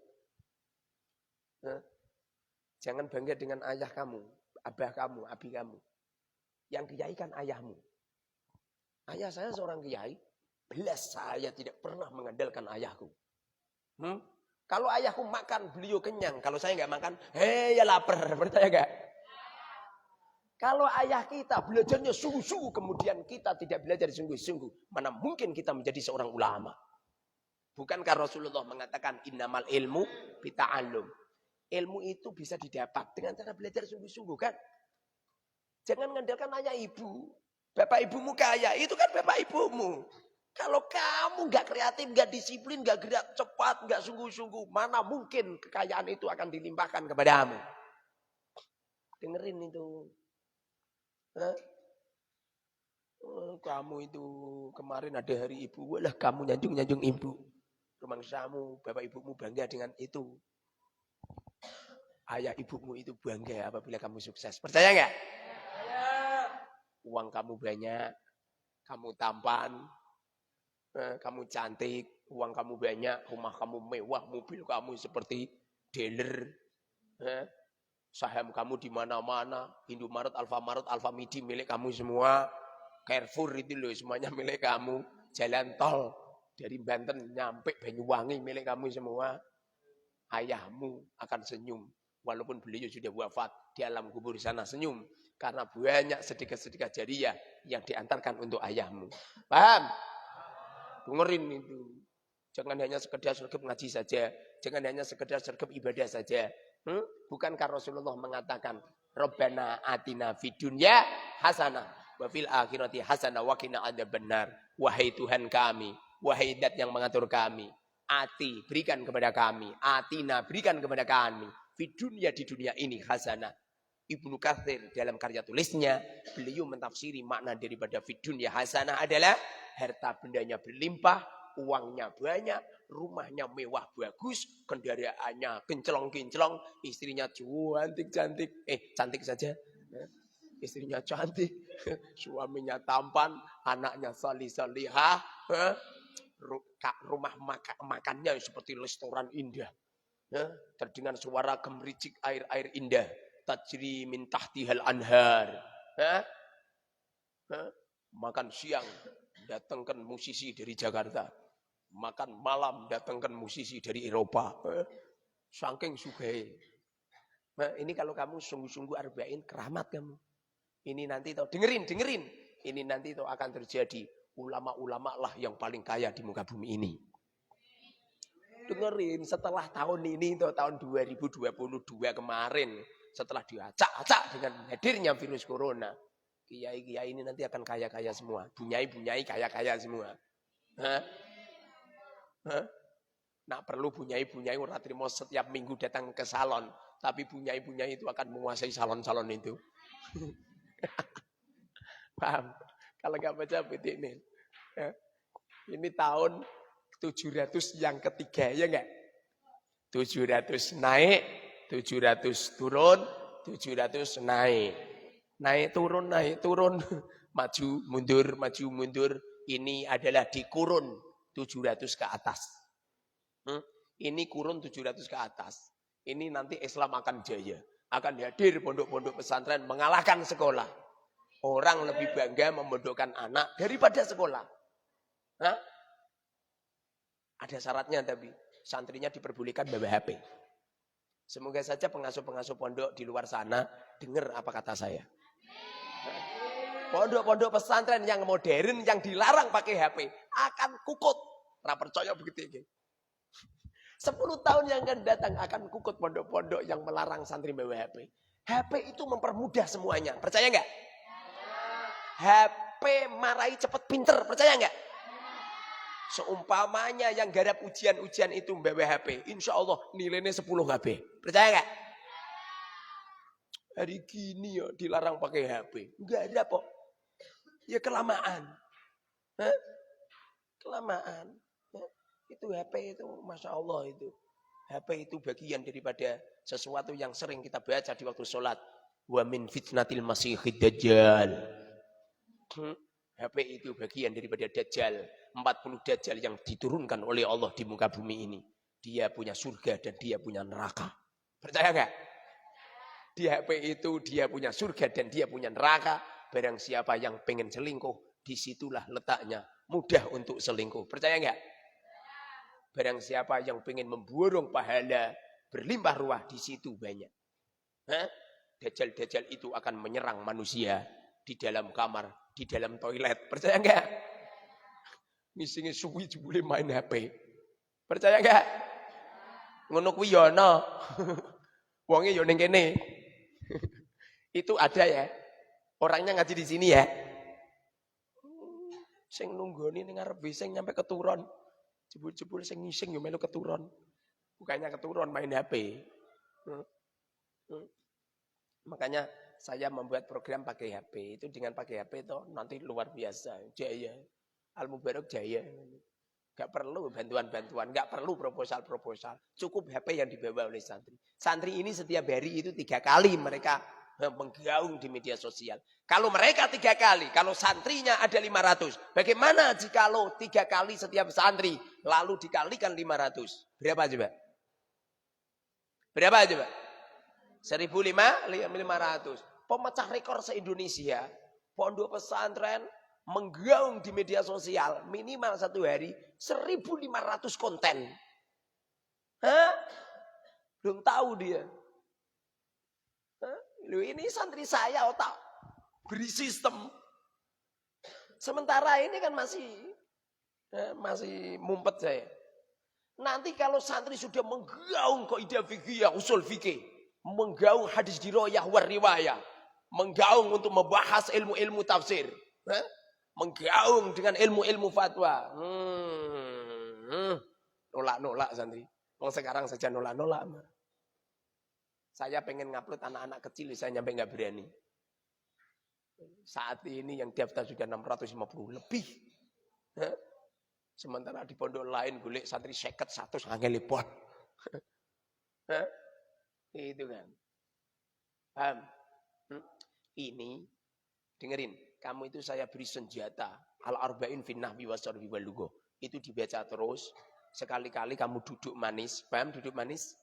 Jangan bangga dengan ayah kamu, abah kamu, abi kamu. Yang kiai kan ayahmu. Ayah saya seorang kiai. Belas saya tidak pernah mengandalkan ayahku. Kalau ayahku makan, beliau kenyang. Kalau saya nggak makan, ya lapar. Percaya nggak? Kalau ayah kita belajarnya sungguh-sungguh, kemudian kita tidak belajar sungguh-sungguh, mana mungkin kita menjadi seorang ulama? Bukankah Rasulullah mengatakan innamal ilmu bita'allum? Ilmu itu bisa didapat dengan cara belajar sungguh-sungguh kan? Jangan mengandalkan ayah ibu. Bapak ibumu kaya, itu kan bapak ibumu. Kalau kamu nggak kreatif, nggak disiplin, nggak gerak cepat, nggak sungguh-sungguh, mana mungkin kekayaan itu akan dilimpahkan kepadamu. Dengerin itu. Hah? Oh, kamu itu kemarin ada hari ibu, walah kamu nyanjung-nyanjung ibu. Rumangsamu, bapak ibumu bangga dengan itu. Ayah ibumu itu bangga apabila kamu sukses. Percaya nggak? Uang kamu banyak, kamu tampan, kamu cantik, uang kamu banyak, rumah kamu mewah, mobil kamu seperti dealer, saham kamu di mana-mana, Indomaret, Alfamaret, Alfamidi milik kamu semua, Carrefour itu loh semuanya milik kamu, jalan tol dari Banten nyampe Banyuwangi milik kamu semua, ayahmu akan senyum. Walaupun beliau sudah wafat di alam kubur sana senyum. Karena banyak sedekah-sedekah jariah yang diantarkan untuk ayahmu. Paham? Dengerin itu. Jangan hanya sekedar sergap ngaji saja. Jangan hanya sekedar sergap ibadah saja. Bukankah Rasulullah mengatakan, Rabbana atina fid dunya hasanah. Wa fil akhirati hasanah wa qina adzabannar. Wahai Tuhan kami. Wahai Dat yang mengatur kami. Ati berikan kepada kami. Atina berikan kepada kami. Fid dunya di dunia ini hasanah. Ibnu Katsir dalam karya tulisnya, beliau mentafsiri makna daripada fid dunya hasanah adalah harta bendanya berlimpah, uangnya banyak, rumahnya mewah bagus, kendaraannya kinclong-kinclong, istrinya cantik-cantik, cantik saja, istrinya cantik, suaminya tampan, anaknya salih-salihah, rumah makannya seperti restoran indah, terdengar suara gemericik air-air indah. Tajri min tahtihal anhar. Makan siang datangkan musisi dari Jakarta. Makan malam datangkan musisi dari Eropa. Saking sugai. Nah, ini kalau kamu sungguh-sungguh arba'in keramat kamu. Ini nanti toh dengerin. Ini nanti toh akan terjadi. Ulama-ulama lah yang paling kaya di muka bumi ini. Dengerin setelah tahun ini toh tahun 2022 kemarin. Setelah diacak-acak dengan hadirnya virus corona, kiai-kiai ini nanti akan kaya-kaya semua. Bunyai-bunyai kaya-kaya semua. Nah perlu bunyai-bunyai ora trimo setiap minggu datang ke salon. Tapi bunyai-bunyai itu akan menguasai salon-salon itu. Paham? Kalau nggak baca betik ini. Ini tahun 700 yang ketiga, ya enggak? 700 naik. 700 turun, 700 naik. Naik turun. Maju, mundur. Ini adalah di kurun 700 ke atas. Ini kurun 700 ke atas. Ini nanti Islam akan jaya. Akan hadir pondok-pondok pesantren mengalahkan sekolah. Orang lebih bangga memondokkan anak daripada sekolah. Ada syaratnya tapi. Santrinya diperbolehkan bawa HP. Semoga saja pengasuh-pengasuh pondok di luar sana dengar apa kata saya. Pondok-pondok pesantren yang modern yang dilarang pakai HP akan kukut. Ora percaya begitu iki. 10 tahun yang akan datang akan kukut pondok-pondok yang melarang santri bawa HP. HP itu mempermudah semuanya. Percaya enggak? HP marahi cepat pinter. Percaya enggak? Seumpamanya yang garap ujian-ujian itu bawa HP, insya Allah nilainya 10 HP. Percaya nggak? Hari gini ya dilarang pakai HP. Enggak ada kok. Ya kelamaan. Kelamaan. Itu HP itu Masya Allah itu. HP itu bagian daripada sesuatu yang sering kita baca di waktu sholat. Wa min fitnatil masihid dajjal. HP itu bagian daripada Dajjal. 40 Dajjal yang diturunkan oleh Allah di muka bumi ini. Dia punya surga dan dia punya neraka. Percaya nggak? Di HP itu dia punya surga dan dia punya neraka. Barang siapa yang pengen selingkuh, disitulah letaknya. Mudah untuk selingkuh. Percaya nggak? Barang siapa yang pengen memborong pahala, berlimpah ruah, di situ banyak. Dajjal-dajjal itu akan menyerang manusia di dalam kamar, di dalam toilet. Percaya nggak? Misalnya suwi boleh main HP. Percaya nggak? Ngono kuwi yo ana. Wonge yo ning kene. Itu ada ya. Orangnya ngaji di sini ya. Sing nunggoni ning ngarep sing nyampe keturun. Jebul-jebul sing ngising yo melu keturun. Bukannya keturun main HP. Makanya saya membuat program pakai HP. Itu dengan pakai HP itu nanti luar biasa. Jaya. Al-Mubarak jaya. Gak perlu bantuan-bantuan. Gak perlu proposal-proposal. Cukup HP yang dibawa oleh santri. Santri ini setiap hari itu 3 kali mereka menggaung di media sosial. Kalau mereka 3 kali, kalau santrinya ada 500. Bagaimana jikalau 3 kali setiap santri, lalu dikalikan 500? Berapa coba? Berapa coba? 1.500. Pemecah rekor se-Indonesia. Pondok pesantren menggaung di media sosial. Minimal 1 hari 1.500 konten. Hah? Belum tahu dia. Loh, ini santri saya otak beri sistem. Sementara ini kan masih mumpet saya. Nanti kalau santri sudah menggaung kaidah fikih, usul fikih, menggaung hadis diroyah war riwayah, menggaung untuk membahas ilmu-ilmu tafsir, menggaung dengan ilmu-ilmu fatwa. Nolak-nolak santri. Sekarang saja nolak-nolak. Saya pengen ngupload anak-anak kecil, saya nyampe nggak berani. Saat ini yang daftar sudah 650 lebih. Sementara di pondok lain golek santri 51 angel lepon. Itu kan. Paham? Ini dengerin, kamu itu saya beri senjata al-arba'in fin nahwi wasarfi wal lugha. Itu dibaca terus. Sekali-kali kamu duduk manis. Paham duduk manis?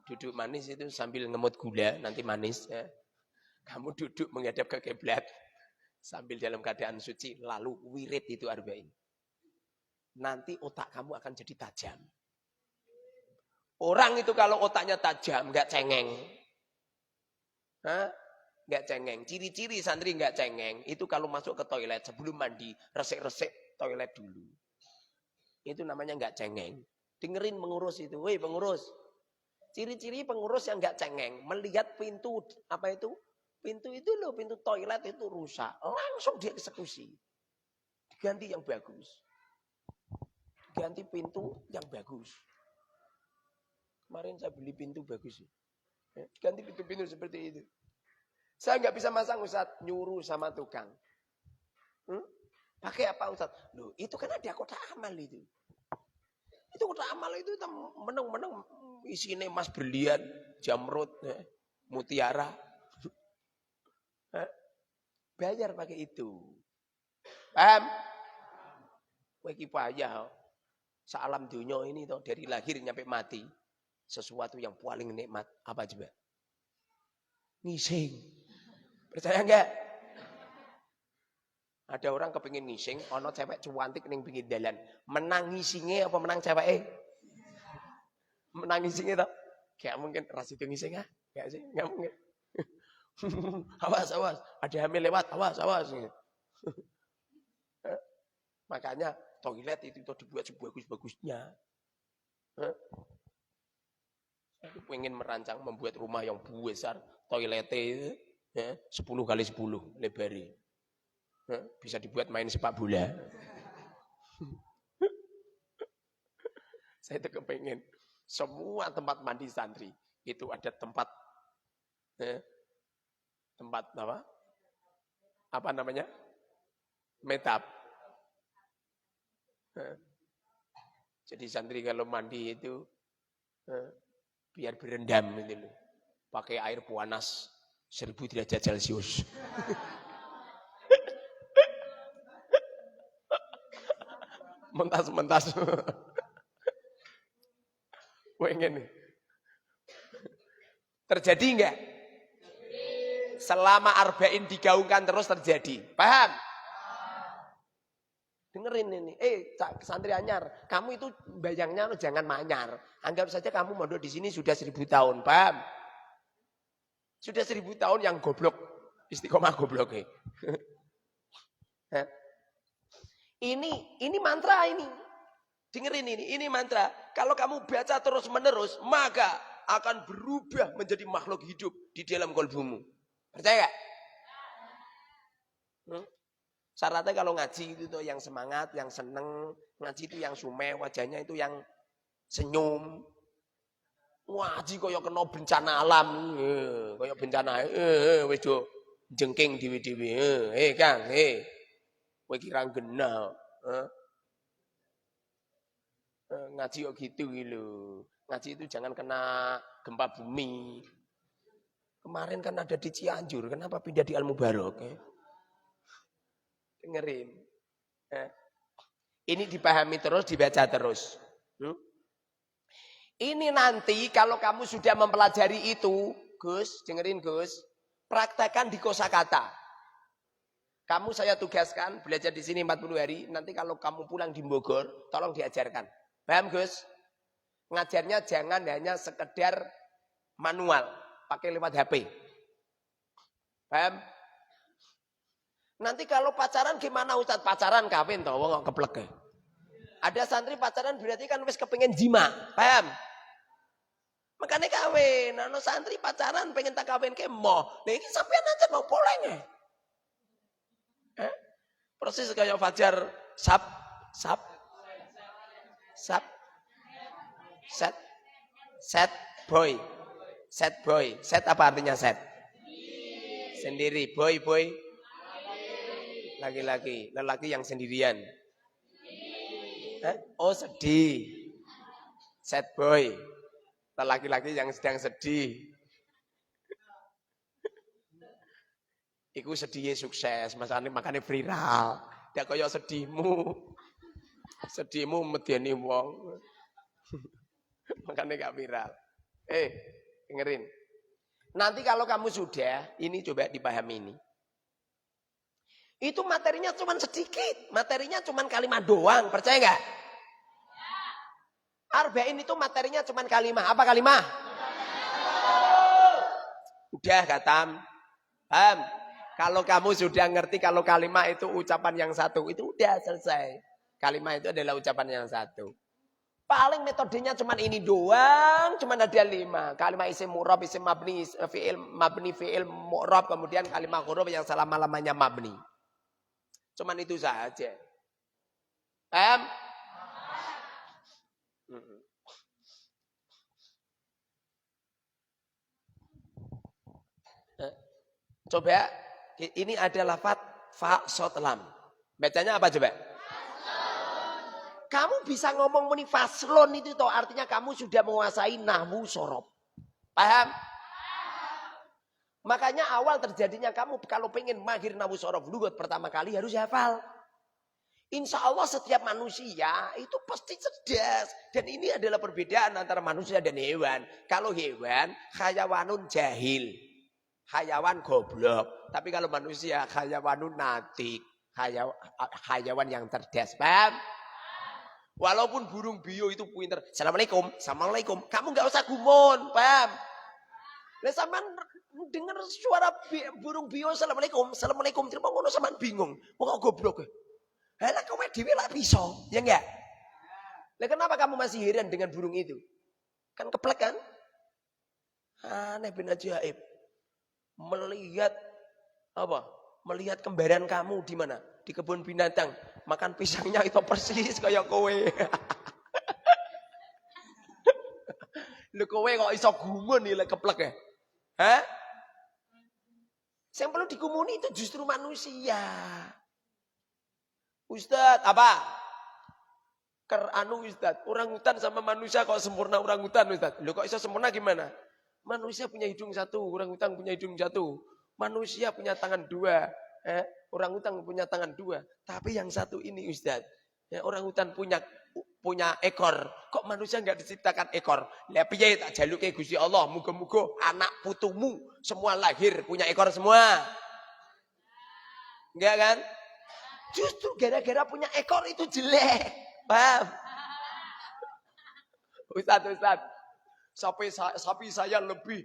Duduk manis itu sambil ngemut gula, nanti manis. Ya. Kamu duduk menghadap ke kiblat sambil dalam keadaan suci, lalu wirid itu arba'in. Nanti otak kamu akan jadi tajam. Orang itu kalau otaknya tajam, nggak cengeng. Nggak cengeng. Ciri-ciri santri nggak cengeng, itu kalau masuk ke toilet sebelum mandi, resik-resik toilet dulu. Itu namanya nggak cengeng. Dengerin pengurus itu, woi pengurus. Ciri-ciri pengurus yang nggak cengeng, melihat pintu apa itu? Pintu itu loh, pintu toilet itu rusak, langsung dieksekusi. Diganti yang bagus. Ganti pintu yang bagus. Kemarin saya beli pintu bagus. Ganti pintu-pintu seperti itu. Saya nggak bisa masang Ustaz, nyuruh sama tukang. Pakai apa Ustaz? Loh, itu kan ada kotak amal itu. Itu kotak amal itu menang-menang isinya emas berlian, jamrud, mutiara. Bayar pakai itu. Paham? Weki payah. Salam dunia ini toh dari lahir sampai mati. Sesuatu yang paling nikmat apa coba? Ngising. Percaya enggak? Ada orang kepingin ngising, ono cewek cuantik ning pinggir dalan. Menang ngisingnya apa menang cewek? Menang ngisingnya toh? Kayak mungkin ras itu ngising ah? Enggak sih, enggak mungkin. Awas, awas, ada hamil lewat, awas, awas. Makanya toilet itu dibuat sebagus-bagusnya. Aku pengen merancang membuat rumah yang besar, toiletnya itu 10 kali 10 lebarnya. Bisa dibuat main sepak bola. Saya itu kepengen semua tempat mandi santri itu ada tempat tempat apa? Apa namanya? Metap. Jadi santri kalau mandi itu biar berendam gitu loh. Pakai air panas 1000 derajat Celcius. Mentas-mentas. Pengen nih. Terjadi enggak? Selama arba'in digaungkan terus terjadi. Paham? Dengerin ini. Santri anyar, kamu itu bayangnya jangan manyar. Anggap saja kamu mondok di sini sudah 1000 tahun. Paham? Sudah 1000 tahun yang goblok. Istiqomah goblok. Ini mantra ini. Dengerin ini mantra. Kalau kamu baca terus menerus, maka akan berubah menjadi makhluk hidup di dalam kalbumu. Percaya gak? Hmm? Syaratnya kalau ngaji itu tuh yang semangat, yang seneng, ngaji itu yang sumeh, wajahnya itu yang senyum. Ngaji kaya kena bencana alam, kaya bencana, wis do jengking dhewe-dhewe. Kang, kowe kira genah. Ngaji kok gitu lho. Ngaji itu jangan kena gempa bumi. Kemarin kan ada di Cianjur, kenapa pindah di Al Mubarok? Dengerin. Ini dipahami terus, dibaca terus. Ini nanti kalau kamu sudah mempelajari itu, Gus, dengerin Gus, praktekkan di kosakata. Kamu saya tugaskan belajar di sini 40 hari, nanti kalau kamu pulang di Bogor, tolong diajarkan. Paham Gus? Ngajarnya jangan hanya sekedar manual, pakai lewat HP. Paham? Nanti kalau pacaran gimana Ustaz? Pacaran kawin toh, wong kok keplek. Ada santri pacaran berarti kan wis kepengen jima. Paham? Makanya kawin. Ano santri pacaran pengen tak kawin ke moh. Nah ini sampean aja mau poleng. Proses kayak Fajar sap set boy. Set apa artinya set? Sendiri. Boy. Laki-laki. Lelaki yang sendirian. Oh sedih. Set boy. Laki-laki yang sedang sedih. Iku sedihnya sukses. Makanya viral. Dia kaya sedihmu. Sedihmu medeni wong. Makanya gak viral. Dengerin. Nanti kalau kamu sudah, ini coba dipahami ini. Itu materinya cuma sedikit. Materinya cuma kalimat doang. Percaya nggak? Arba'in itu materinya cuma kalimat. Apa kalimat? Udah katam. Paham? Kalau kamu sudah ngerti kalau kalimat itu ucapan yang satu. Itu udah selesai. Kalimat itu adalah ucapan yang satu. Paling metodenya cuma ini doang. Cuma ada 5. Kalimat isim mu'rab, isim mabni, fi'il mu'rab. Kemudian kalimat huruf yang selama-lamanya mabni. Cuman itu saja. Paham? Coba, ini adalah fa, sot, lam. Bacanya apa coba? Kamu bisa ngomong muni faslon itu toh artinya kamu sudah menguasai nahwu sorob. Paham? Makanya awal terjadinya kamu kalau pengen mahir nahwu sorob lugat pertama kali harus hafal. Insya Allah setiap manusia itu pasti cerdas. Dan ini adalah perbedaan antara manusia dan hewan. Kalau hewan, hayawanun jahil. Hayawan goblok. Tapi kalau manusia, hayawanun natik. Hayawan yang cerdas. Paham? Walaupun burung bio itu pinter. Assalamualaikum. Assalamualaikum. Kamu gak usah gumun. Paham? Lah sampean dengar suara burung bio. Assalamualaikum. Assalamualaikum. Terima ngono sampean bingung. Kok goblok. Lah kowe dhewe lak bisa, ya enggak? Lah kenapa kamu masih heran dengan burung itu? Kan keplek kan? Aneh bin ajaib. Melihat apa? Melihat kembaran kamu di mana? Di kebun binatang. Makan pisangnya itu persis kayak kowe. Lho kowe kok iso gumun lek keplek ya? Hah? Yang perlu digumuni itu justru manusia. Ustaz, apa? Ustaz, orangutan sama manusia kok sempurna orangutan Ustaz. Loh kok bisa sempurna gimana? Manusia punya hidung satu, orangutan punya hidung satu. Manusia punya tangan 2, orangutan punya tangan 2. Tapi yang satu ini Ustaz, orangutan punya ekor. Kok manusia enggak diciptakan ekor? Lah piye tak jaluke Gusti Allah, muga-muga anak putumu semua lahir punya ekor semua. Enggak kan? Justru gara-gara punya ekor itu jelek. Paham? Ustaz. Sapi saya lebih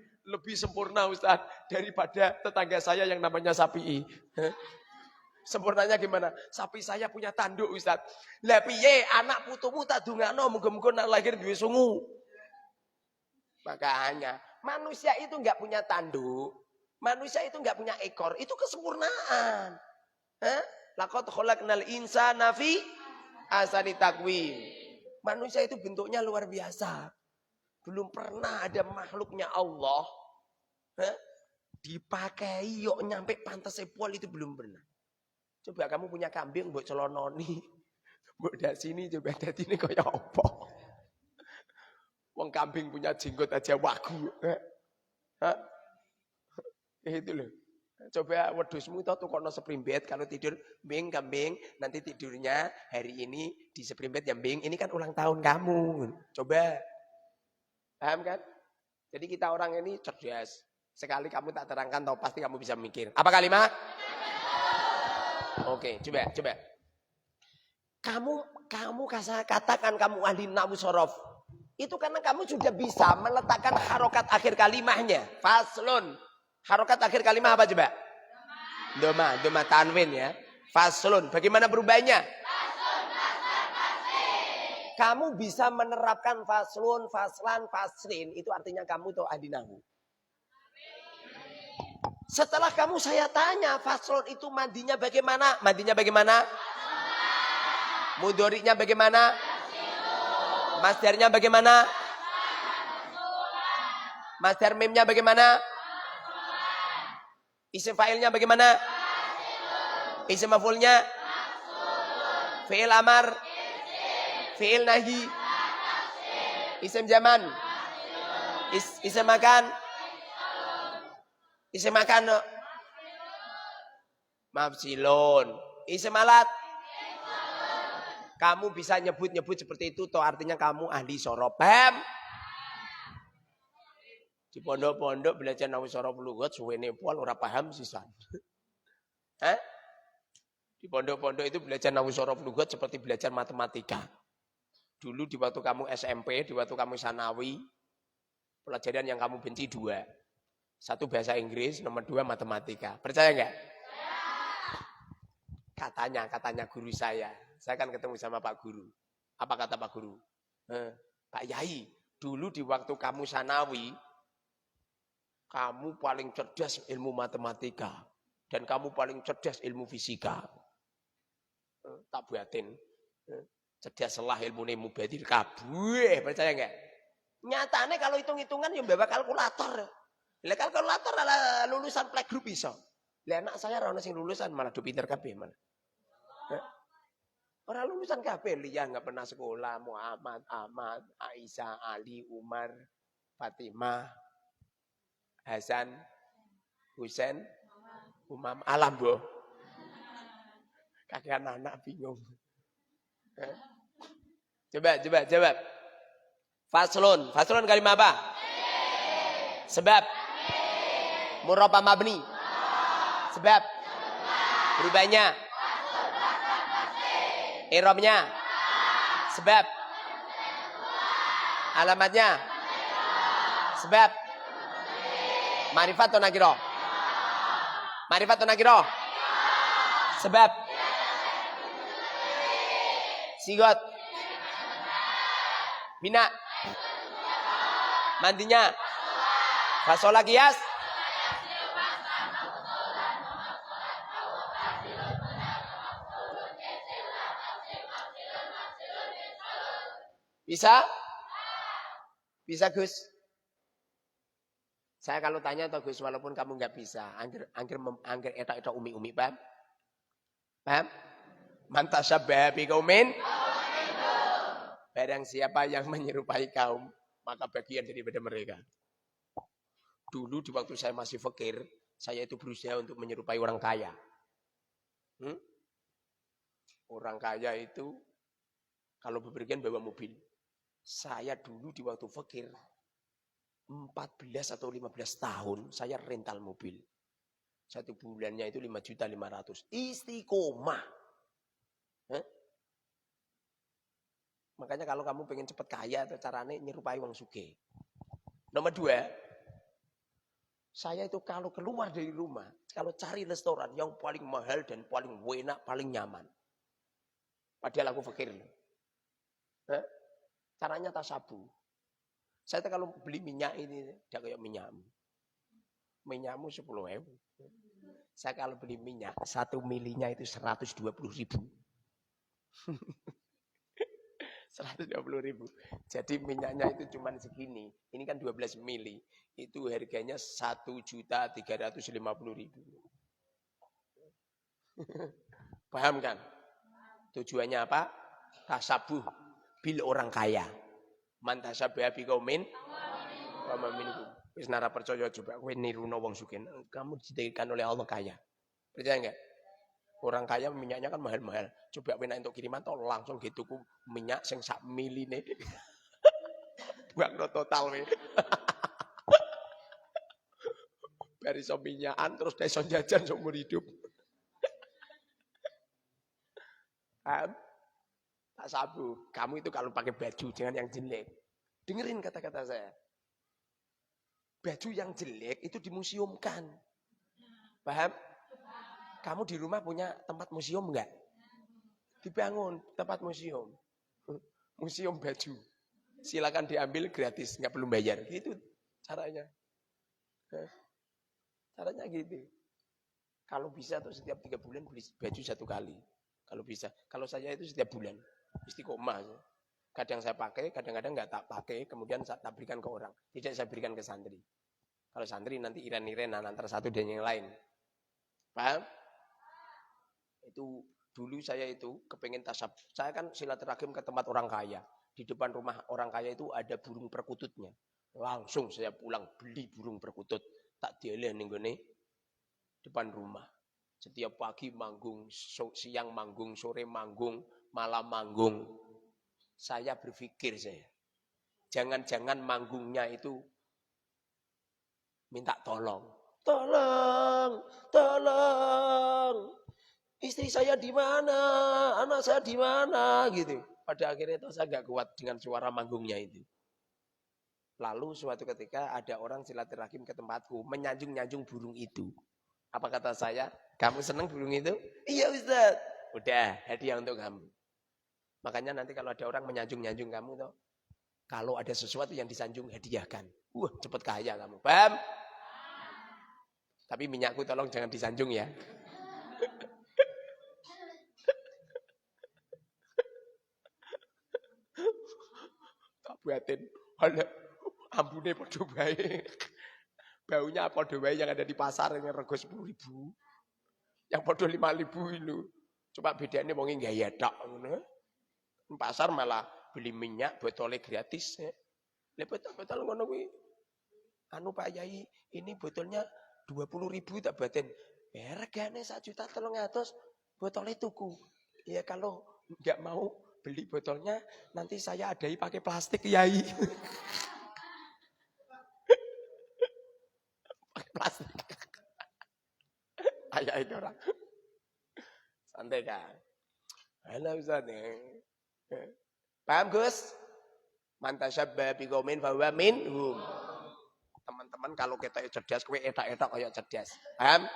sempurna Ustaz daripada tetangga saya yang namanya sapi. Sempurnanya gimana? Sapi saya punya tanduk Ustaz. Lah piye anak putumu tak dungakno muga-muga nak lahir duwe sungu. Makanya manusia itu enggak punya tanduk. Manusia itu enggak punya ekor. Itu kesempurnaan. Eh? Laqad khalaqnal insana fi ahsani taqwim. Manusia itu bentuknya luar biasa. Belum pernah ada makhluknya Allah dipakai yuk nyampe pantas sepol itu belum pernah. Coba kamu punya kambing mbok celononi, mbok dasini coba dadine kaya apa? Wong kambing punya jenggot aja wagu. Hah? Itu loh. Coba wedhusmu itu tukokno seprimbet kalau tidur, Bing kambing, nanti tidurnya hari ini di seprimbet ya Bing, ini kan ulang tahun kamu. Coba. Paham kan? Jadi kita orang ini cerdas. Sekali kamu tak terangkan tahu pasti kamu bisa mikir. Apa kalimat? Oke, coba. Kamu katakan kamu ahli nahwu sorof. Itu karena kamu sudah bisa meletakkan harokat akhir kalimahnya. Faslun. Harokat akhir kalimah apa coba? Doma tanwin ya. Faslun. Bagaimana berubahnya? Kamu bisa menerapkan faslun, faslan, faslin. Itu artinya kamu tuh ahli nahwu. Setelah kamu saya tanya, faslun itu mandinya bagaimana? Mandinya bagaimana? Mudhari'nya bagaimana? Masdarnya bagaimana? Masdar mimnya bagaimana? Isim fa'ilnya bagaimana? Isim maf'ulnya? Fi'il amar? Fi'il nahi? Isim zaman? Isim makan? Isim makan? Maf'ilun. Isim alat? Kamu bisa nyebut-nyebut seperti itu, toh artinya kamu ahli sorof. Paham? Di pondok-pondok belajar nahwu sorof lughat suwene pol ora paham sisan. Hah? Di pondok-pondok itu belajar nahwu sorof lughat seperti belajar matematika. Dulu di waktu kamu SMP, di waktu kamu sanawi, pelajaran yang kamu benci 2. 1 bahasa Inggris, nomor 2 matematika. Percaya enggak? Katanya guru saya. Saya kan ketemu sama Pak Guru. Apa kata Pak Guru? Pak Yai, dulu di waktu kamu sanawi, kamu paling cerdas ilmu matematika. Dan kamu paling cerdas ilmu fisika. Tak buatin. Cerdas selah ilmu mubadir kabeh. Percaya enggak? Nyatanya kalau hitung-hitungan yang bawa kalkulator. Lah kalkulator adalah lulusan playgroup bisa. Lah anak saya ora ono sing lulusan malah do pinter kabeh malah. Orang lulusan kabeh liya enggak pernah sekolah, Muhammad, Ahmad, Aisyah, Ali, Umar, Fatimah, Hasan, Husain, Umam, Alam boh. Kakek anak bingung. Coba. Faslun kalimat apa? Sebab. Murab apa mabni? Sebab. Berubahnya. I'rabnya. Sebab. Alamatnya. Sebab. Ma'rifat atau nakirah? Ma'rifat atau nakirah? Sebab. Sigot. Bina. Mandinya. Fasola kias. Bisa? Bisa Gus? Saya kalau tanya toh Gus walaupun kamu nggak bisa, angger eta umi paham? Paham? Mantasyabbaha biqaumin barang siapa yang menyerupai kaum maka bagian daripada mereka. Dulu di waktu saya masih fakir, saya itu berusaha untuk menyerupai orang kaya. Orang kaya itu kalau bepergian bawa mobil. Saya dulu di waktu fakir 14 atau 15 tahun saya rental mobil. 1 bulannya itu 5.500.000. Istiqomah. Makanya kalau kamu pengen cepat kaya atau caranya nyerupai wong sugih. Nomor 2, saya itu kalau keluar dari rumah, kalau cari restoran yang paling mahal dan paling enak, paling nyaman. Padahal aku fakir. Caranya tasabu. Saya kalau beli minyak ini tidak kayak minyakmu. Minyakmu 10.000. Saya kalau beli minyak, 1 milinya itu 120.000. 120.000. Jadi minyaknya itu cuma segini. Ini kan 12 mili. Itu harganya 1.350.000. Paham kan? Tujuannya apa? Tasabuh bil orang kaya. Man tasabbaha biqaumin wa ma minhum. Wis nara percaya coba kowe niruno wong sugih. Kamu dijadikan oleh Allah kaya. Percaya enggak? Orang kaya minyaknya kan mahal-mahal. Coba kowe nek entuk kiriman to langsung dituku minyak sing sak miline. Buang total we. Bari iso minyakan terus iso jajan seumur hidup. Tak sabu. Kamu itu kalau pakai baju jangan yang jelek. Dengerin kata-kata saya. Baju yang jelek itu dimuseumkan. Paham? Kamu di rumah punya tempat museum enggak? Dibangun tempat museum. Museum baju. Silakan diambil gratis, enggak perlu bayar. Gitu caranya. Caranya gitu. Kalau bisa tuh setiap 3 bulan beli baju 1 kali. Kalau bisa. Kalau saya itu setiap bulan. Istiqomah. Kadang saya pakai, kadang-kadang enggak tak pakai, kemudian saya tak berikan ke orang. Tidak saya berikan ke santri. Kalau santri nanti iran-iranan antara satu dan yang lain. Paham? Itu dulu saya itu kepengen tasab. Saya kan silaturahim ke tempat orang kaya. Di depan rumah orang kaya itu ada burung perkututnya. Langsung saya pulang beli burung perkutut. Tak dieleh ning gone depan rumah. Setiap pagi manggung, siang manggung, sore manggung, malam manggung. Saya berpikir jangan-jangan manggungnya itu minta tolong. Tolong. Istri saya di mana? Anak saya di mana? Gitu. Pada akhirnya itu saya nggak kuat dengan suara manggungnya itu. Lalu suatu ketika ada orang silaturahim ke tempatku, menyanjung-nyanjung burung itu. Apa kata saya? Kamu senang burung itu? Iya Ustaz. Udah, hadiah untuk kamu. Makanya nanti kalau ada orang menyanjung-nyanjung kamu tuh, kalau ada sesuatu yang disanjung, hadiahkan. Cepet kaya kamu. Paham? Tapi minyakku tolong jangan disanjung ya. Tak buatin. Ambune podo bae. Baunya podo bae yang ada di pasar yang rego 10.000. Yang podo 5.000 itu. Coba bedanya wong gaya tok ngono. Pasar malah beli minyak botolnya gratis. Lah botol ngono kuwi. Anu Pak Yai, ini botolnya 20.000 tak batin. Regane 1.300.000 botolnya tuku. Ya kalau enggak mau beli botolnya nanti saya adai pakai plastik Yai. Pakai plastik. Ayah itu orang. Santai kan. Halo Ustaz. Paham Gus? Man tasyabbaha biqaumin fahuwa minhum. Teman-teman kalau kita cerdas, kowe etak-etak kayak cerdas. Paham?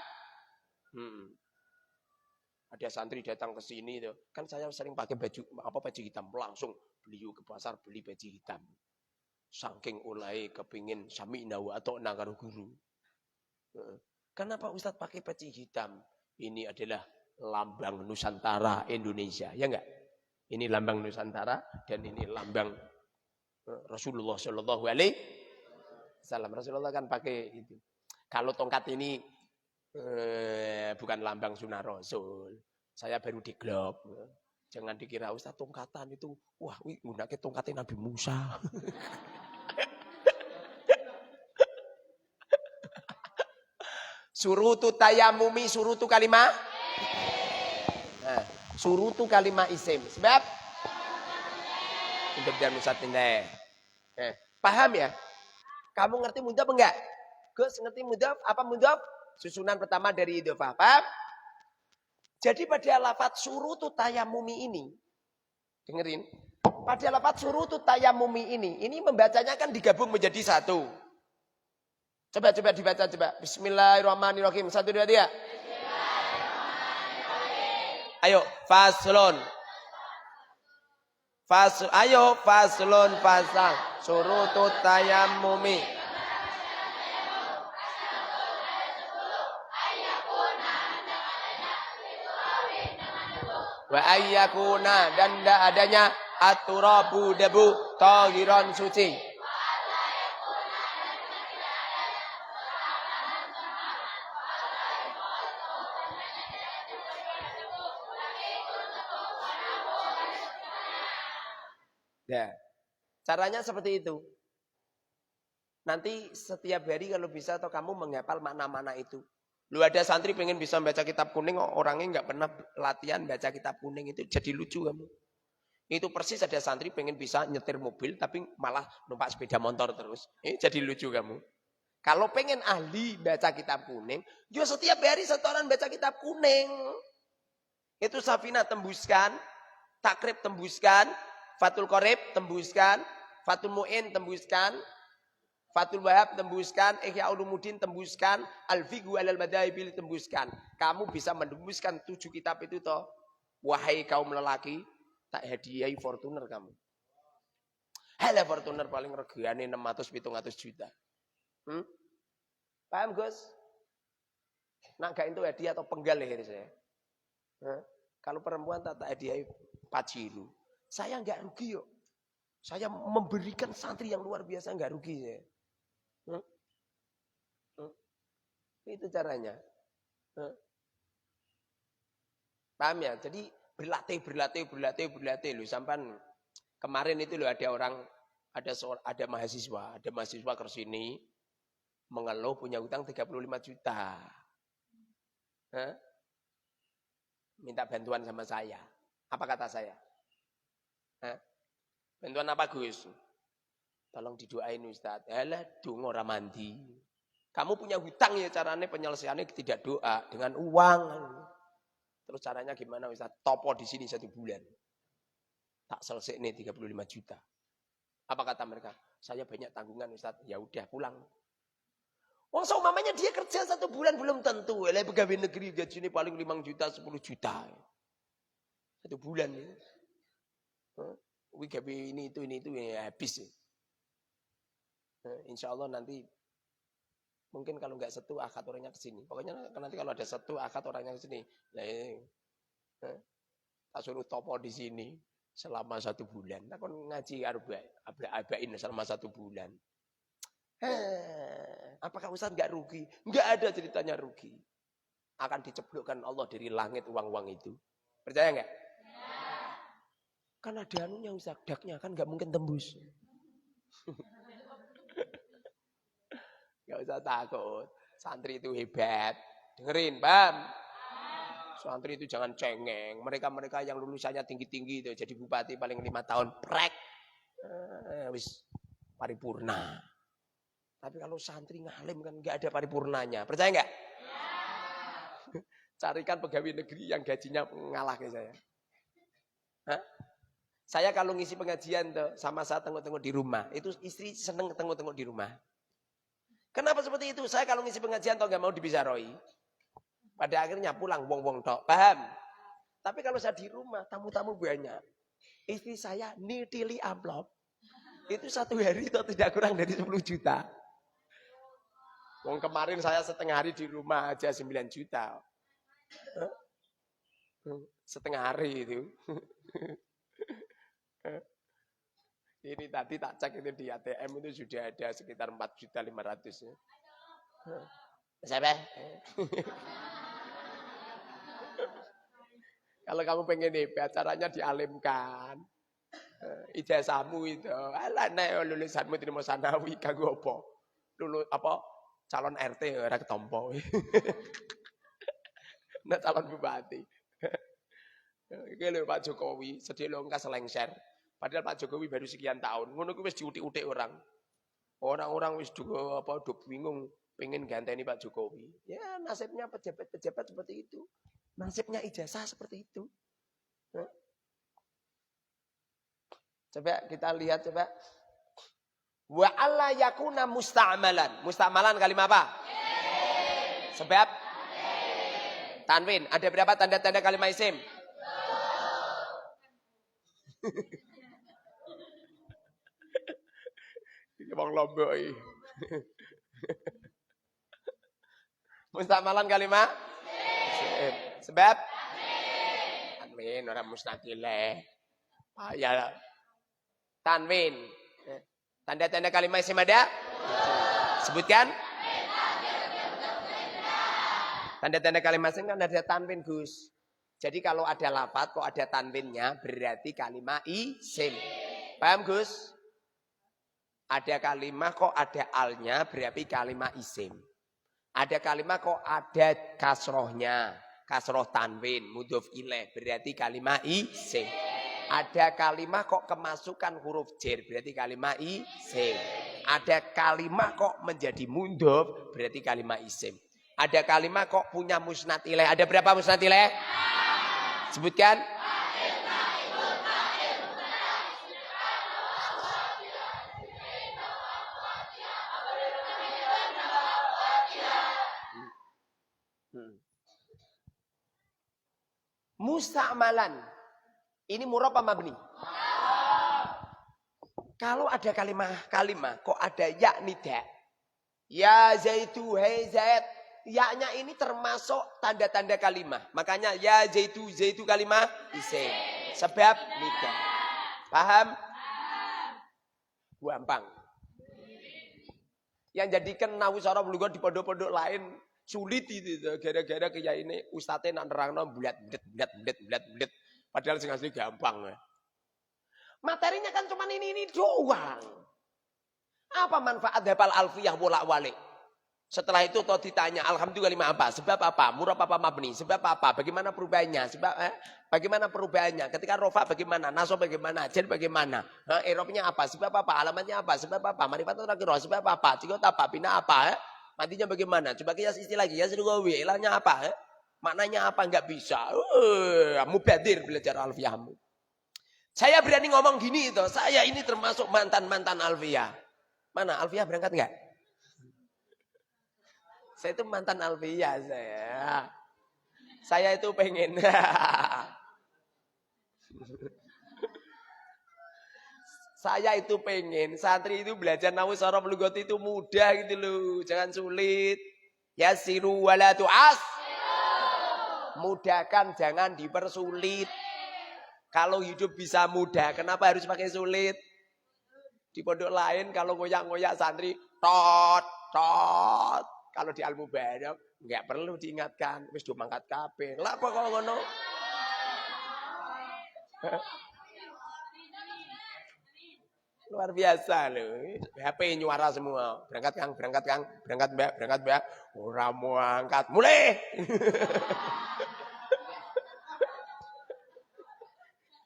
Ada santri datang ke sini tuh. Kan saya sering pakai baju hitam, langsung beli ke pasar beli baju hitam. Saking ulai kepingin sami'na wa ata'na karo guru. Kenapa Ustaz pakai baju hitam? Ini adalah lambang Nusantara Indonesia, ya enggak? Ini lambang Nusantara dan ini lambang Rasulullah Shallallahu Alaihi Wasallam. Rasulullah kan pakai itu. Kalau tongkat ini bukan lambang sunnah Rasul. Saya baru di glob. Jangan dikira Ustaz tongkatan itu, wah, gunake tongkatnya Nabi Musa. Surutu tayamumi, surutu kalimah. Nah, surutu kalimah isim. Sebab untuk dan musatine. Paham ya? Kamu ngerti mudhaf enggak? Gus ngerti mudhaf? Apa mudhaf? Susunan pertama dari idhofah. Paham? Jadi pada lafaz surutu tayamumi ini, dengerin. Pada lafaz surutu tayamumi ini membacanya kan digabung menjadi satu. Coba dibaca coba. Bismillahirrahmanirrahim. 1, 2, 3. Bismillahirrahmanirrahim. Ayo, faslun. Ayo, faslun fasal. Surutu tayamumi. Wa ayyakuna dan tidak adanya at-turabu debu tahiran suci. Ya. Caranya seperti itu. Nanti setiap hari kalau bisa atau kamu menghafal makna-makna itu. Lu ada santri pengen bisa baca kitab kuning, orangnya nggak pernah latihan baca kitab kuning, itu jadi lucu kamu. Itu persis ada santri pengen bisa nyetir mobil tapi malah numpak sepeda motor terus. Jadi lucu kamu. Kalau pengen ahli baca kitab kuning, yo setiap hari setoran baca kitab kuning. Itu Safina tembuskan, Takrib tembuskan, Fathul Qorib tembuskan, Fathul Mu'in tembuskan, Fathul Wahab tembuskan, Ihya Ulumuddin tembuskan, Al-Fiqhu 'alal Madhahibil tembuskan. Kamu bisa menembuskan 7 kitab itu toh. Wahai kaum lelaki, tak hadiahi Fortuner kamu. Halah Fortuner paling regane 600-700 juta. Paham Gus? Nak gak itu hadiah atau penggal leher saya. Kalau perempuan tak hadiahi Pajero. Saya enggak rugi yuk. Saya memberikan santri yang luar biasa enggak rugi saya. Itu caranya. Paham ya? Jadi berlatih loh. Sampai kemarin itu loh ada mahasiswa ke sini mengeluh punya utang 35 juta. Minta bantuan sama saya. Apa kata saya? Bantuan apa Gus? Tolong didoain Ustaz. Alah, donga ora mandi. Kamu punya hutang ya, caranya penyelesaiannya tidak doa, dengan uang. Terus caranya gimana Ustaz? Topo di sini 1 bulan. Tak selesai nih 35 juta. Apa kata mereka? Saya banyak tanggungan Ustaz. Ya udah pulang. Wong seumpamanya dia kerja 1 bulan belum tentu. Lah pegawai negeri gajinya paling 5 juta, 10 juta. 1 bulan ya. Gawe ini itu ya habis ya. Insya Allah nanti mungkin kalau nggak Setu Akad orangnya ke sini. Pokoknya nanti kalau ada Setu Akad orangnya ke sini. Nah, tak suruh topo di sini selama 1 bulan. Aku ngaji abain selama 1 bulan. Apakah Ustaz nggak rugi? Nggak ada ceritanya rugi. Akan diceblokkan Allah dari langit uang-uang itu. Percaya nggak? Kan ada anunya Ustaz, daknya kan nggak mungkin tembus. Nggak usah takut. Santri itu hebat. Dengerin, paham? Santri itu jangan cengeng. Mereka yang lulusannya tinggi-tinggi itu jadi bupati paling 5 tahun prek. Wis paripurna. Tapi kalau santri ngalim kan nggak ada paripurnanya. Percaya nggak? Carikan pegawai negeri yang gajinya ngalah ke saya. Saya kalau ngisi pengajian tuh, sama saya tengok-tengok di rumah. Itu istri seneng tengok-tengok di rumah. Kenapa seperti itu? Saya kalau ngisi pengajian tuh nggak mau dibisaroi. Pada akhirnya pulang wong-wong tok. Paham? Tapi kalau saya di rumah, tamu-tamu banyak. Istri saya nitili amplop. Itu 1 hari itu tidak kurang dari 10 juta. Wong kemarin saya setengah hari di rumah aja 9 juta. Setengah hari itu. Ini tadi tak cek itu di ATM itu sudah ada sekitar 4.500.000. Siapa? Kalau kamu pengen hebat, caranya dialimkan. Ijazahmu itu, alah nek lulusanmu terima sanawi kanggo apa? Lulus apa? Calon RT ora ketompo. Nek calon bupati. Iki lho Pak Jokowi, sedih lho engkas lengser. Padahal Pak Jokowi baru sekian tahun. Ngono kuwi wis diutik-utik orang. Orang-orang wis do bingung pengen ganteni Pak Jokowi. Ya nasibnya pejabat-pejabat seperti itu. Nasibnya ijazah seperti itu. Coba kita lihat coba. Wa alla yakuna musta'malan. Musta'malan kalimat apa? Sebab tanwin. Ada berapa tanda-tanda kalimat isim? Iki wong Lombok iki. Musta'malan kalimat? Sebab tanwin, orang musnadileh. Ya, tanwin. Tanda-tanda kalimat isim ada? Sebutkan. Tanda-tanda kalimat isim kan ada tanwin, Gus. Jadi kalau ada lafaz kok ada tanwinnya berarti kalimat isim. Paham, Gus? Ada kalimat kok ada alnya berarti kalimat isim. Ada kalimat kok ada kasrohnya. Kasroh tanwin, mudhof ilaih berarti kalimat isim. Ada kalimat kok kemasukan huruf jar berarti kalimat isim. Ada kalimat kok menjadi mudhof berarti kalimat isim. Ada kalimat kok punya musnad ilaih. Ada berapa musnad ilaih? Sebutkan. Musta'malan. Ini murab apa mabni? Kalau ada kalimat kok ada ya nida. Ya Zaitu, hei Zaid. Ya-nya ini termasuk tanda-tanda kalimat. Makanya ya Zaitu kalimat isim. Sebab nida. Paham? Gampang. Yang jadikan nahu saraf lugu di pondok-pondok lain sulit itu gara-gara kayak ini ustadznya nak nerangno bulat. Padahal sing asli gampang. Materinya kan cuma ini doang. Apa manfaat hafal alfiyah bolak-balik? Setelah itu toh ditanya alhamdulillah apa? Sebab apa? Murab apa mabni? Sebab apa? Bagaimana perubahannya? Bagaimana perubahannya? Ketika rofa bagaimana? Nasab bagaimana? Jar bagaimana? Irobnya apa? Sebab apa? Alamatnya apa? Sebab apa? Marifatul nakirah sebab apa? Cikot apa? Bina apa? Matinya bagaimana? Coba kias istilah lagi. Ya serugawi. Ilahnya apa? Maknanya apa? Enggak bisa. Mubadir belajar alfiyahmu. Saya berani ngomong gini itu. Saya ini termasuk mantan alfiyah. Mana alfiyah berangkat enggak? Saya itu mantan alfiyah saya. Saya itu pengen. Saya itu pengen santri itu belajar nahwu sorof lugat itu mudah gitu loh. Jangan sulit. Yasiru wala tu'as. Mudahkan, jangan dipersulit. Kalau hidup bisa mudah, kenapa harus pakai sulit? Di pondok lain kalau ngoyak-ngoyak santri, tot. Kalau di Al-Mubarak, nggak perlu diingatkan. Wis do mangkat kabeh. Lah kok ngono? Luar biasa loh. HP nyuara semua. Berangkat Kang. Berangkat Mbak. Ora mau angkat. Mulai.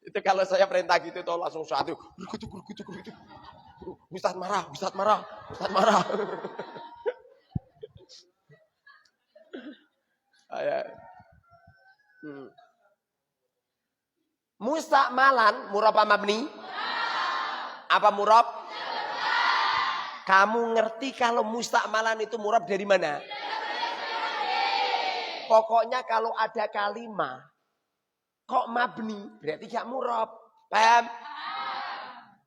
Itu kalau saya perintah gitu tuh langsung satu. Grukutuk. Ustaz marah. Musta'malan murab apa mabni? Apa murab? Kamu ngerti kalau musta'malan itu murab dari mana? Pokoknya kalau ada kalimat kok mabni berarti gak murab. Paham?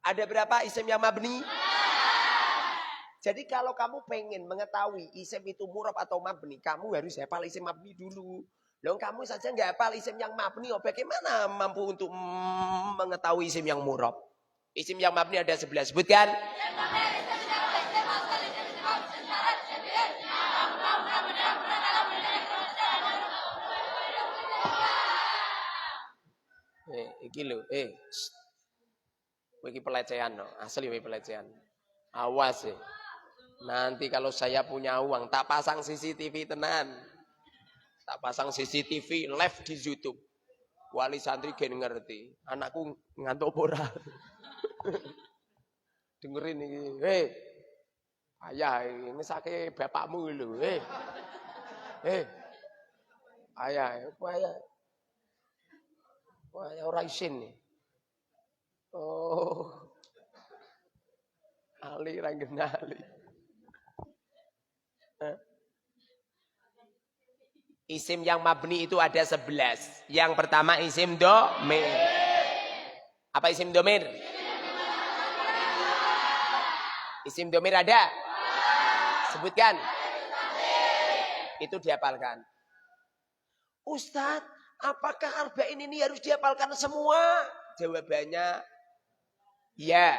Ada berapa isim yang mabni? Jadi kalau kamu pengen mengetahui isim itu murab atau mabni, kamu harus hafal isim mabni dulu. Loh kamu saja nggak hafal isim yang mabni, bagaimana mampu untuk mengetahui isim yang murab? Isim yang mabni ada 11, sebutkan. Iki lho, iki pelecehan no, asli pelecehan. Awas ya. Nanti kalau saya punya uang, tak pasang CCTV tenan. Tak pasang CCTV live di YouTube. Wali santri gen ngerti. Anakku ngantuk ora. Dengerin iki. Ayah, ini sakit bapakmu lho. Ayah. Wah, ora isin nih. Oh. Ali ra genali. Isim yang mabni itu ada 11. Yang pertama isim domir. Apa isim domir? Isim domir ada? Sebutkan. Itu dihafalkan. Ustadz, Apakah arba'in ini harus dihafalkan semua? Jawabannya, ya.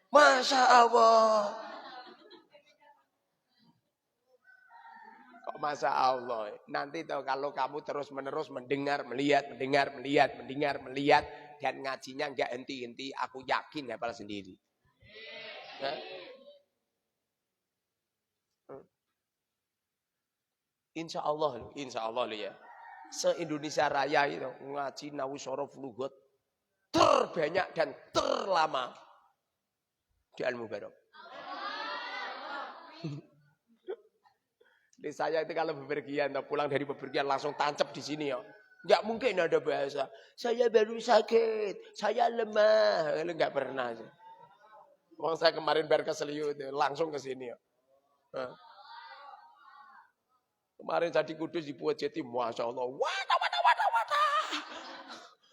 Masya Allah. Kok Masya Allah? Nanti tuh kalau kamu terus-menerus mendengar, melihat, dan ngajinya nggak henti-henti, aku yakin hafal sendiri. Insya Allah loh ya. Se-Indonesia Raya itu ngaji nahu sorof lugot terbanyak dan terlama di Al-Mubarak. Di saya itu kalau bepergian, pulang dari bepergian langsung tancap di sini ya. Nggak mungkin ada bahasa, saya baru sakit, saya lemah. Nggak pernah. Wong saya kemarin bar ke Seliu itu langsung ke sini ya. Kemarin saya di Kudus dibuat jeti, Masya Allah. Wata.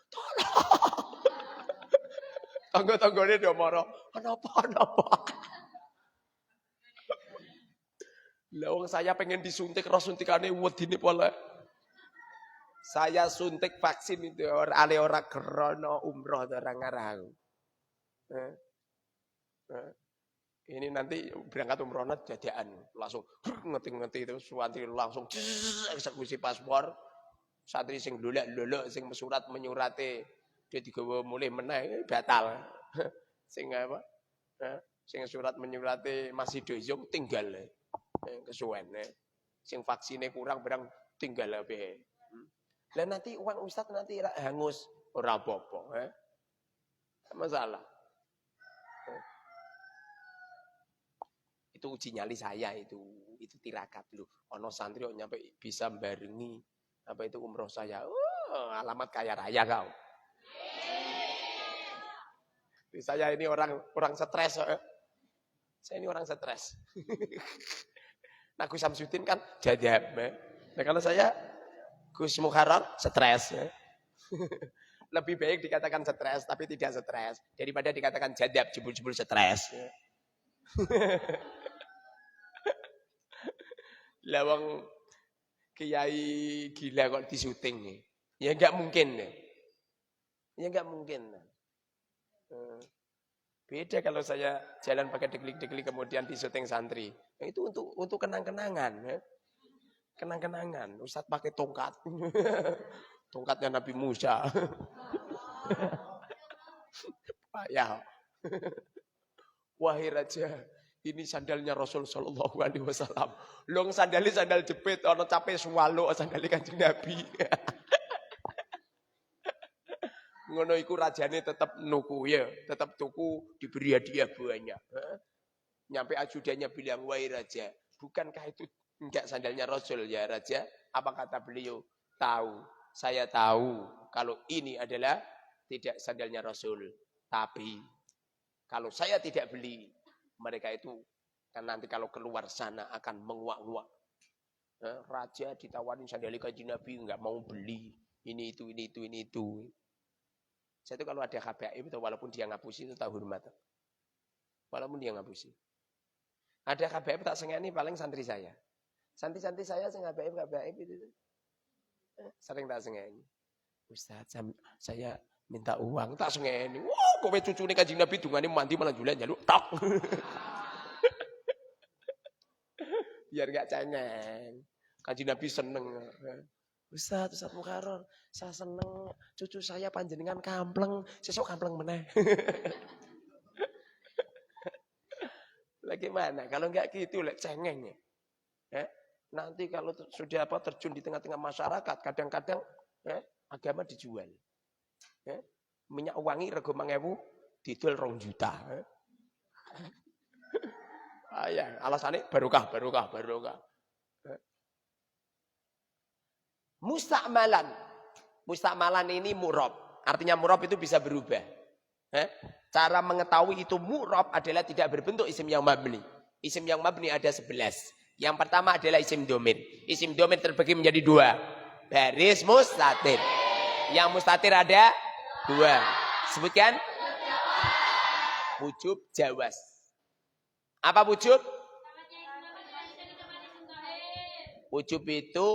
Tolong. Tangga-tangganya dia marah. Kenapa? Lah wong saya pengen disuntik, roh suntikane wedine pole. Saya suntik vaksin itu ale ora krana umroh orang ngarang. Ini nanti berangkat umroh jadian langsung ngeti-ngeti itu santri langsung eksekusi paspor. Santri sing dolek-dolek sing mesurat menyurate dia digawa mulih meneh batal. Sing apa? Sing surat menyurate masih doyong tinggal. Kesuwen. Sing vaksine kurang barang tinggal ae. Lah nanti uang ustaz nanti hangus ora apa-apa, masalah. Itu uji nyali saya itu tirakat loh. Ono santri kok nyampe bisa barengi apa itu umroh saya. Alamat kaya raya kau. Saya ini orang stres. Saya ini orang stres. Nah Gus Samsudin kan jadab. Nah kalau saya Gus Muharrar stres. Lebih baik dikatakan stres tapi tidak stres daripada dikatakan jadab jebul-jebul stres. Lawang kiai gila kok disuting nih. Ya enggak mungkin nih. Ya enggak mungkin. Beda kalau saya jalan pakai deglik-deglik kemudian disuting santri. Nah, itu untuk kenang-kenangan, ya. Kenang-kenangan. Ustadz pakai tongkat. Tongkatnya Nabi Musa. Payah. Wahai raja, ini sandalnya Rasul sallallahu alaihi wasallam. Long sandal jepit ana cape swalo sandal Kanjeng Nabi. Ngono iku rajane tetap nuku ya, tetap tuku diberi hadiah banyak. Nyampe ajudannya bilang, "Wahai raja, bukankah itu enggak sandalnya Rasul ya raja?" Apa kata beliau? Tahu. Saya tahu kalau ini adalah tidak sandalnya Rasul. Tapi kalau saya tidak beli, mereka itu kan nanti kalau keluar sana akan menguak-nguak. Raja ditawarin sandal Kanjeng Nabi enggak mau beli. Ini itu. Saya itu kalau ada KBM itu walaupun dia ngapusi itu tahu hormat. Walaupun dia ngapusi. Ada KBM tak sengeni paling santri saya. Santri-santri saya sing KBM itu sering tak sengeni. Ustaz, saya minta uang tak sengeni. Wah, kowe cucune Kanjeng Nabi dungane mandi malah jualan njaluk tok. Biar enggak cengeng. Kanjeng Nabi seneng. Ustaz Mukarrar, saya seneng cucu saya panjenengan kampleng, sesuk kampleng meneh. Bagaimana? Kalau enggak gitu lek cengeng ya. Nanti kalau sudah terjun di tengah-tengah masyarakat, kadang-kadang agama dijual. Minyak wangi rego 5.000 didol 2 juta. Ya, alasannya barokah. Mustakmalan ini mu'rab. Artinya mu'rab itu bisa berubah. Cara mengetahui itu mu'rab adalah tidak berbentuk isim yang mabni. Isim yang mabni ada 11. Yang pertama adalah isim domir. Isim domir terbagi menjadi 2. Baris mustatir. Yang mustatir ada 2. Sebutkan. Wujub jawaz. Apa wujub? Wujub itu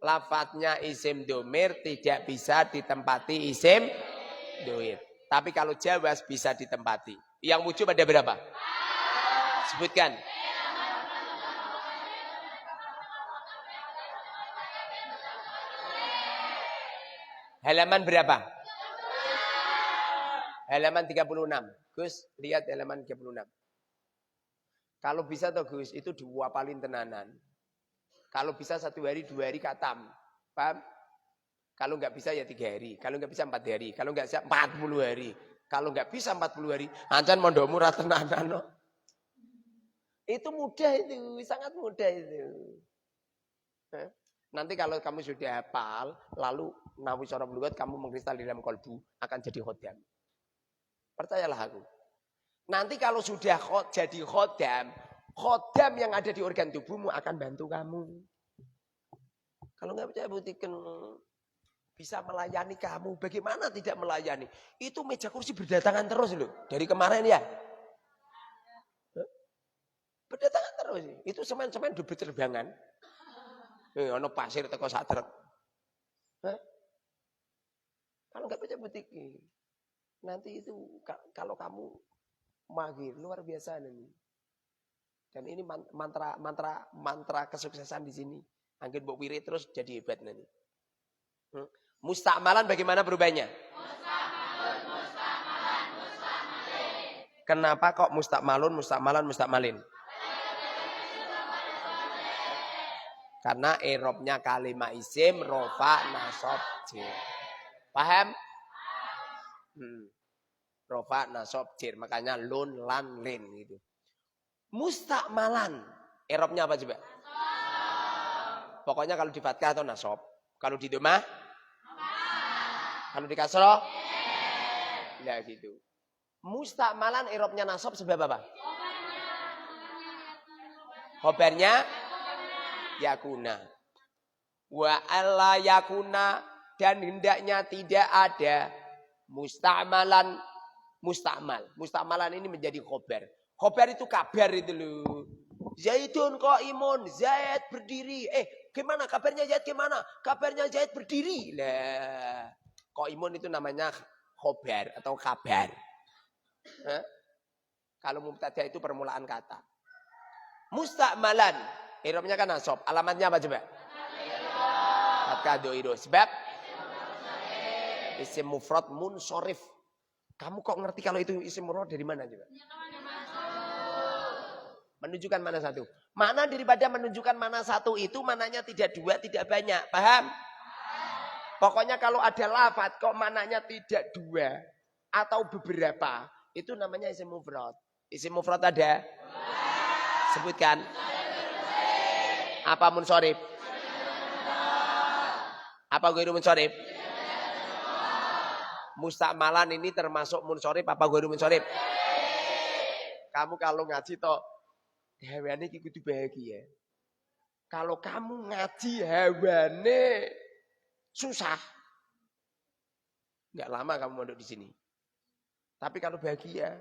lafadznya isim domir tidak bisa ditempati isim doir. Tapi kalau jawaz bisa ditempati. Yang wujub ada berapa? Sebutkan. Halaman berapa? Halaman 36. Gus, lihat halaman 36. Kalau bisa toh Gus, itu diwapalin tenanan. Kalau bisa 1 hari, 2 hari katam. Paham? Kalau nggak bisa ya 3 hari. Kalau nggak bisa 4 hari. Kalau nggak bisa 40 hari. Kalau nggak bisa 40 hari, ancan mondokmu ra tenanan. No. Itu mudah itu, sangat mudah itu. Nanti kalau kamu sudah hafal, lalu nawi sorab lugat, kamu mengkristal di dalam kolbu, akan jadi khodam. Percayalah aku. Nanti kalau sudah jadi khodam yang ada di organ tubuhmu akan bantu kamu. Kalau nggak percaya buktikan bisa melayani kamu. Bagaimana tidak melayani? Itu meja kursi berdatangan terus loh. Dari kemarin ya. Berdatangan terus. Itu semen-semen udah berterbangan. Ono pasir teko sak truk. Kalau nggak percaya buktikan. Nanti itu kalau kamu magir luar biasa nih. Dan ini mantra kesuksesan di sini. Angin mbok wirid terus jadi hebat nanti. Mustakmalan bagaimana berubahnya? Mustakmalin. Kenapa kok mustakmalin? Karena irobnya kalimat isim rofa nasab jir. Paham? Rofa nasab jir. Makanya lun lan lin gitu. Mustakmalan. Irobnya apa coba? Pokoknya kalau di fathah atau nasab. Kalau di domah? Kalau di kasroh? Ya gitu. Mustakmalan irobnya nasab sebab apa? Khobarnya yakuna. Wa alla yakuna dan hendaknya tidak ada mustakmalan mustakmal. Mustakmalan ini menjadi khobar. Khobar itu kabar itu loh. Zaidun qaimun, Zaid berdiri. Gimana kabarnya Zaid gimana? Kabarnya Zaid berdiri. Lah, qaimun itu namanya khobar atau kabar. Kalau mubtada itu permulaan kata. Mustakmalan, irobnya kan nasab. Alamatnya apa coba? Fathah dhairah. Sebab isim mufrad munsorif. Kamu kok ngerti kalau itu isim mufrad dari mana coba? Menunjukkan mana satu. Mana daripada menunjukkan mana satu itu mananya tidak dua, tidak banyak. Paham? Pokoknya kalau ada lafaz kok mananya tidak dua atau beberapa, itu namanya isim mufrad. Isim mufrad ada? Sebutkan. Apa munsorif? Apa ghairu munsorif? Mustakmalan ini termasuk munsorif apa ghairu munsorif? Kamu kalau ngaji toh hewane iki kudu bahagia. Kalau kamu ngaji hewane susah. Enggak lama kamu mondok di sini. Tapi kalau bahagia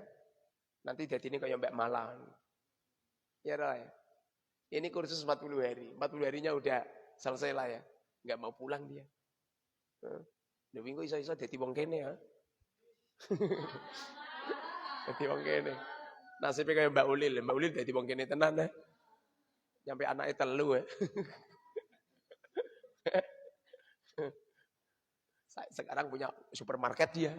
nanti jadi ini kayak Mbak Malang. Ya Roy. Ini kursus 40 hari. 40 harinya udah selesai lah ya. Enggak mau pulang dia. Lha wingi iso-iso dadi wong kene ya. Dadi wong kene. Nasibnya kayak Mbak Ulil dadi wong kene tenan ya. Nyampe anaknya telu ya. Sekarang punya supermarket dia.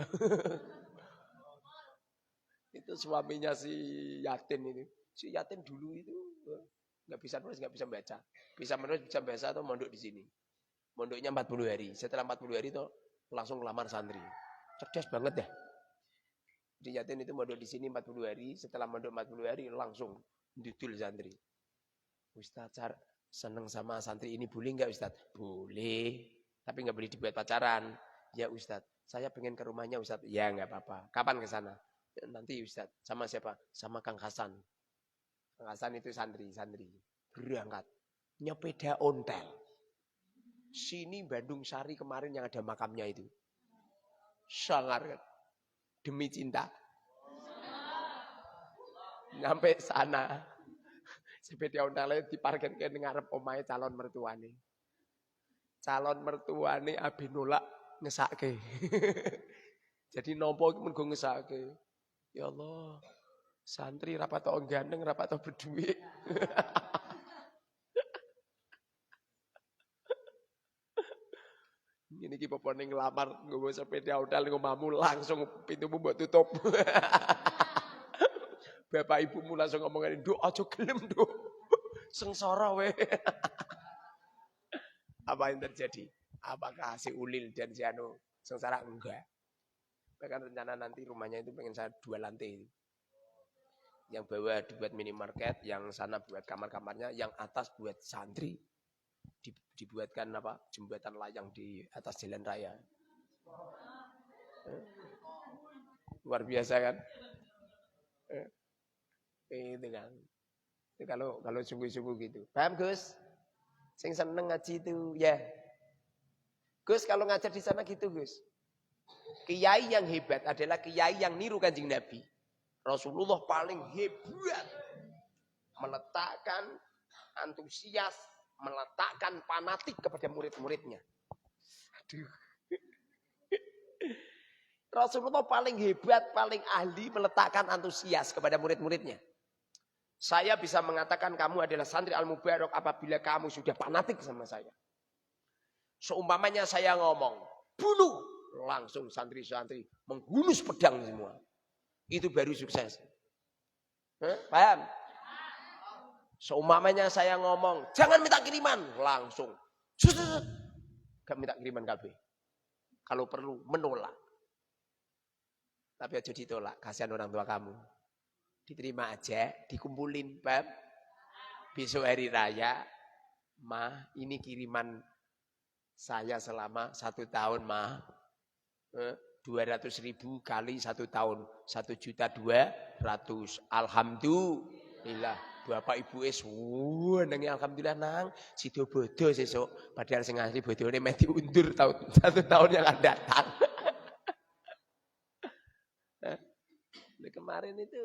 Itu suaminya si Yatin ini. Si Yatin dulu itu nggak bisa nulis, nggak bisa baca. Bisa menulis, bisa baca atau mondok di sini. Mondoknya 40 hari. Setelah 40 hari itu langsung lamar santri. Cerdas banget deh. Di Yatin itu mondok di sini 40 hari. Setelah mondok 40 hari langsung didul santri. Ustaz seneng sama santri ini boleh nggak Ustaz? Boleh. Tapi nggak boleh dibuat pacaran. Ya Ustaz, saya pengen ke rumahnya Ustaz. Ya nggak apa-apa. Kapan ke sana? Nanti Ustaz. Sama siapa? Sama Kang Hasan. Kang Hasan itu santri. Berangkat. Nyepeda ontel. Sini Bandung Sari kemarin yang ada makamnya itu. Sangat. Demi cinta. Nyampe sana. Sepeda ontelnya diparkirkan ngarep omahe calon mertuane. calon mertuane abi nolak ngesake. Jadi nopo iku men go ngesake. Ya Allah. Santri rapat tok ganteng, rapat tok berduit. Ini ki popone ngelamar nggawa sepeda hotel ngomamu langsung pintumu mbok tutup. Bapak ibumu langsung ngomongin, "Nduk aja gelem, Nduk. Sengsara we." Apa yang terjadi? Apakah si Ulil dan si Anu sengsara? Enggak. Bahkan rencana nanti rumahnya itu pengen saya 2 lantai. Yang bawah dibuat minimarket, yang sana buat kamar-kamarnya, yang atas buat santri. Dibuatkan apa? Jembatan layang di atas jalan raya. Luar biasa kan? Itu kan. Itu kalau sungguh-sungguh gitu. Paham Gus? Sing seneng ngaji itu ya. Gus kalau ngajar di sana gitu Gus. Kiai yang hebat adalah kiai yang niru Kanjeng Nabi. Rasulullah paling hebat meletakkan antusias, meletakkan fanatik kepada murid-muridnya. Aduh. Rasulullah paling hebat, paling ahli meletakkan antusias kepada murid-muridnya. Saya bisa mengatakan kamu adalah santri Al-Mubarak apabila kamu sudah fanatik sama saya. Seumpamanya saya ngomong, bunuh. Langsung santri-santri menghunus pedang semua. Itu baru sukses. Paham? Seumpamanya saya ngomong, jangan minta kiriman. Langsung. Gak minta kiriman KB. Kalau perlu menolak. Tapi aja ditolak. Kasihan orang tua kamu. Diterima aja, dikumpulin. Paham? Besok hari raya, Ma, ini kiriman saya selama 1 tahun, Ma. 200.000 kali 1 tahun. 1.200.000. Alhamdulillah. Bapak ibu nangi alhamdulillah nang. Sido bodoh sesuk. Padahal sing asli bodohnya mati undur 1 tahun yang akan datang. Kemarin itu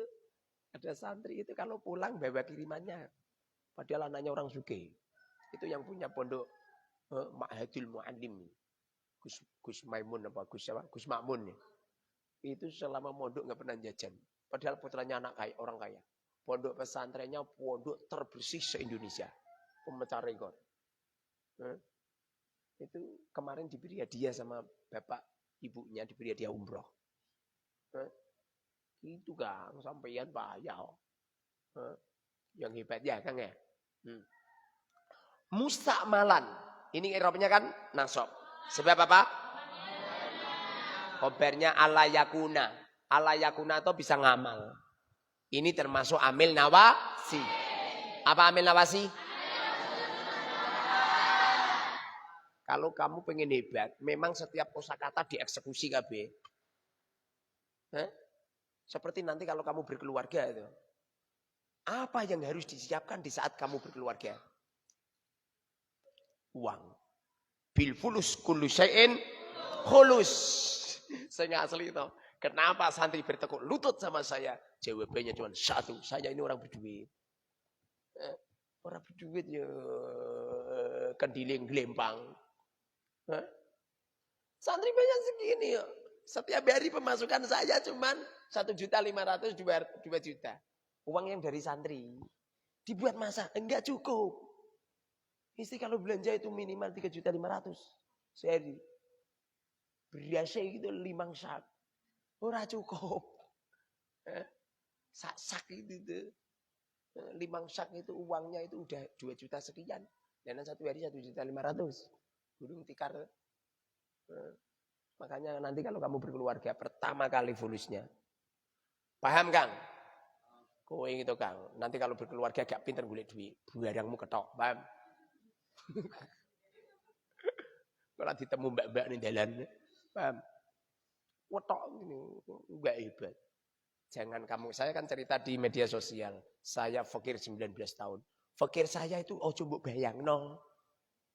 ada santri itu kalau pulang bawa kirimannya. Padahal anaknya orang sugih. Itu yang punya pondok Ma'hadul Mu'allim. Gus Maimun apa Gus Makmun ya. Itu selama mondok nggak pernah jajan. Padahal putranya anak kaya, orang kaya. Pondok pesantrennya pondok terbersih se-Indonesia. Pemecah rekor. Itu kemarin diberi hadiah sama bapak ibunya, diberi hadiah umroh. Itu Kang, sampeyan payah. Yang hebat ya Kang ya. Mustakmalan. Ini irobnya kan nasab. Sebab apa? Khobarnya ala yakuna. Ala yakuna itu bisa ngamal. Ini termasuk amil nawasi. Apa amil nawasi? Kalau kamu pengen hebat, memang setiap kosakata dieksekusi KB. Seperti nanti kalau kamu berkeluarga itu. Apa yang harus disiapkan di saat kamu berkeluarga? Uang. Bil fulus kullu syai'in khulus. Saya asli itu. Kenapa santri bertekuk lutut sama saya? Jawabannya cuma satu. Saya ini orang berduit. Orang berduit ya kendiling gelempang. Santri banyak segini ya. Setiap hari pemasukan saya cuma 1.500.000 2 juta. Uang yang dari santri. Dibuat masa? Enggak cukup. Istri kalau belanja itu minimal 3.500.000 sehari. Berasnya itu 5 sak. Ora cukup. Sak itu. 5 sak itu uangnya itu udah 2 juta sekian. Dan satu hari 1.500.000. Burung tikar. Makanya nanti kalau kamu berkeluarga pertama kali fulusnya. Paham Kang? Kowe itu Kang. Nanti kalau berkeluarga gak pinter golek duit. Barangmu ketok. Paham? Kalau ditemu mbak-mbak nih dalan, paham? Wetok ini enggak hebat. Jangan kamu, saya kan cerita di media sosial. Saya fakir 19 tahun. Fakir saya itu coba bayangno.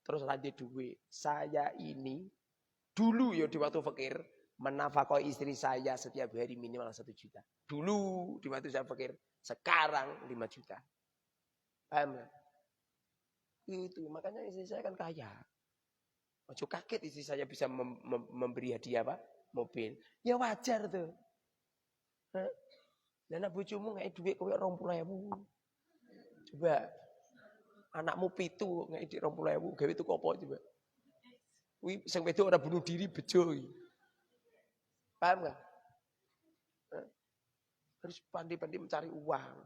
Terus lanjut duit. Saya ini dulu ya di waktu fakir menafkahi istri saya setiap hari minimal 1 juta. Dulu di waktu saya fakir, sekarang 5 juta. Paham ya? Itu makanya istri saya kan kaya. Ojo kaget istri saya bisa memberi hadiah apa? Mobil. Ya wajar tuh. Dan bojomu ngek duit kowe 20.000. Coba anakmu 7 ngek duit 20.000, gawe tuku apa coba? Kuwi sing wedok ora bunuh diri bejo iki. Paham enggak? Harus pandai-pandai mencari uang.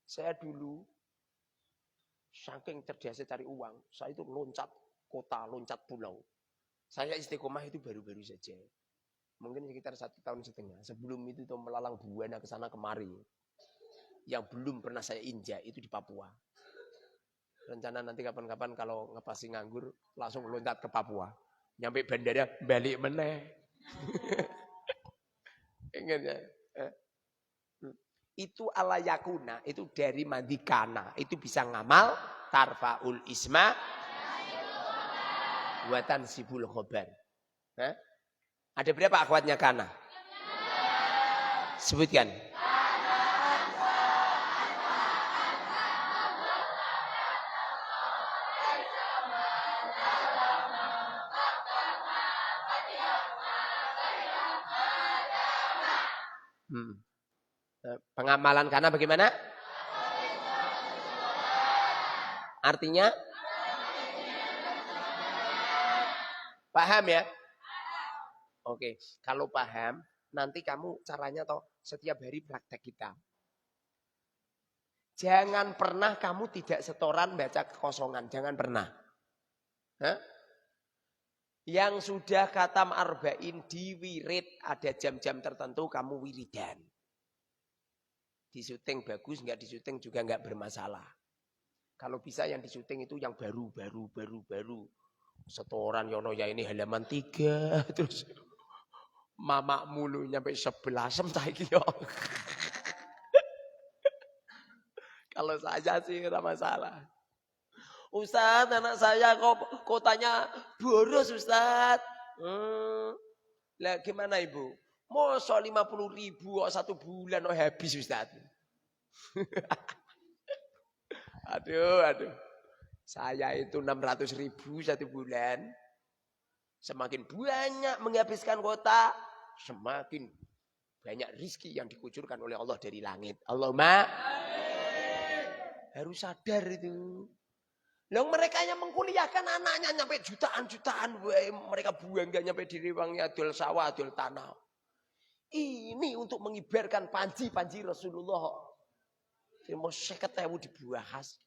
Saya dulu saking cerdas cari uang, saya itu loncat kota, loncat pulau. Saya istiqomah itu baru-baru saja. Mungkin sekitar 1,5 tahun. Sebelum itu tuh melalang buana ke sana kemari. Yang belum pernah saya injak itu di Papua. Rencana nanti kapan-kapan kalau ngepasi nganggur langsung loncat ke Papua. Nyampe bandara balik meneh. Ingat ya? Itu ala yakuna, itu dari mandikana. Itu bisa ngamal tarfaul isma buatan sibul khobar. Ada berapa akhwatnya kana? Sebutkan. Pengamalan kana bagaimana? Artinya? Paham ya? Oke, kalau paham, nanti kamu caranya toh setiap hari praktek kita. Jangan pernah kamu tidak setoran baca kekosongan, jangan pernah. Yang sudah khatam arba'in di wirid, ada jam-jam tertentu kamu wiridan. Di syuting bagus, enggak di syuting juga enggak bermasalah. Kalau bisa yang di syuting itu yang baru. Setoran yono ya ini halaman 3 terus mamak mulu nyampe 11 saiki yo. Kalau saya sih enggak masalah. Ustaz, anak saya kok kotanya boros Ustaz. Lah gimana Ibu? Masa 50.000 kok 1 bulan kok habis Ustaz. Aduh. Saya itu 600.000 1 bulan. Semakin banyak menghabiskan kota, semakin banyak rizki yang dikucurkan oleh Allah dari langit. Allahumma harus sadar itu. Loh mereka yang mengkuliahkan anaknya nyampe jutaan-jutaan. Mereka buang gak nyampe di riwangnya adol sawah, adol tanah. Ini untuk mengibarkan panji Rasulullah. Mau 50.000 dibahas.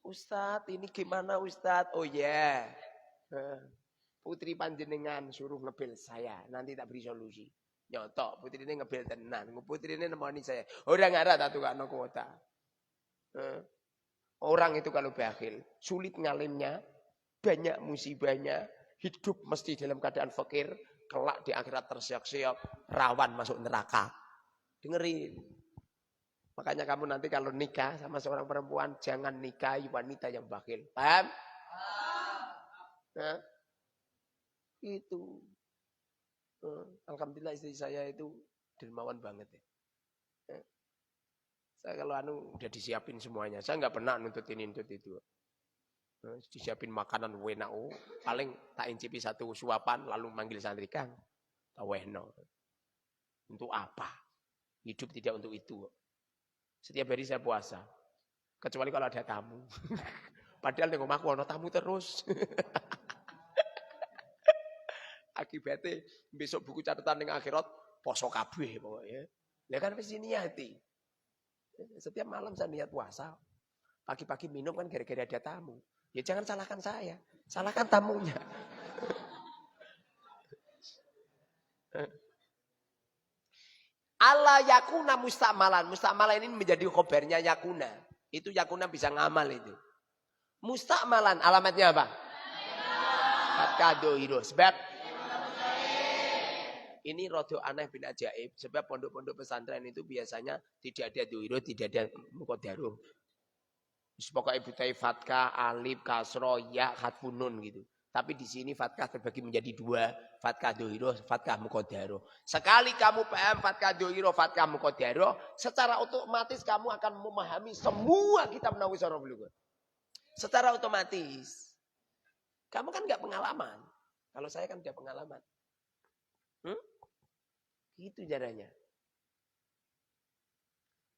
Ustadz ini gimana Ustadz? Oh ya. Putri panjenengan suruh ngebel saya. Nanti tak beri solusi. Nyotok putri ini ngebel tenan. Putri ini nemani saya. Orang ngarah tak tukar no kuota. Orang itu kalau bakhil, sulit ngalimnya, banyak musibahnya, hidup mesti dalam keadaan fakir, kelak di akhirat tersiok-siok, rawan masuk neraka. Dengerin. Makanya kamu nanti kalau nikah sama seorang perempuan, jangan nikahi wanita yang bakhil. Paham? Nah, itu. Alhamdulillah istri saya itu dermawan banget ya. Saya kalau udah disiapin semuanya. Saya nggak pernah nuntut itu. Disiapin makanan enak. Paling tak incipi 1 suapan lalu manggil santri Kang. Tawehno. Untuk apa? Hidup tidak untuk itu. Setiap hari saya puasa. Kecuali kalau ada tamu. Padahal di rumahku ada tamu terus. Akibatnya besok buku catatan yang akhirat poso kabeh pokoknya. Ya kan wis niati. Setiap malam saya niat puasa. Pagi-pagi minum kan gara-gara ada tamu. Ya jangan salahkan saya. Salahkan tamunya. Allah yakuna musta'malan. Musta'malan ini menjadi khobarnya yakuna. Itu yakuna bisa ngamal itu. Musta'malan alamatnya apa? Fatkado hiro. Sebab ini rodo aneh bin ajaib. Sebab pondok-pondok pesantren itu biasanya tidak ada dohiro, tidak ada muqaddaruh. Pokoknya butai fatkah, alif, kasro, ya, khatfunun gitu. Tapi di sini fatkah terbagi menjadi 2. Fatkah dohiro, fatkah muqaddaruh. Sekali kamu paham fatkah dohiro, fatkah muqaddaruh, secara otomatis kamu akan memahami semua kitab Nahwu Saraf Lughah. Secara otomatis. Kamu kan nggak pengalaman. Kalau saya kan udah pengalaman. Gitu caranya.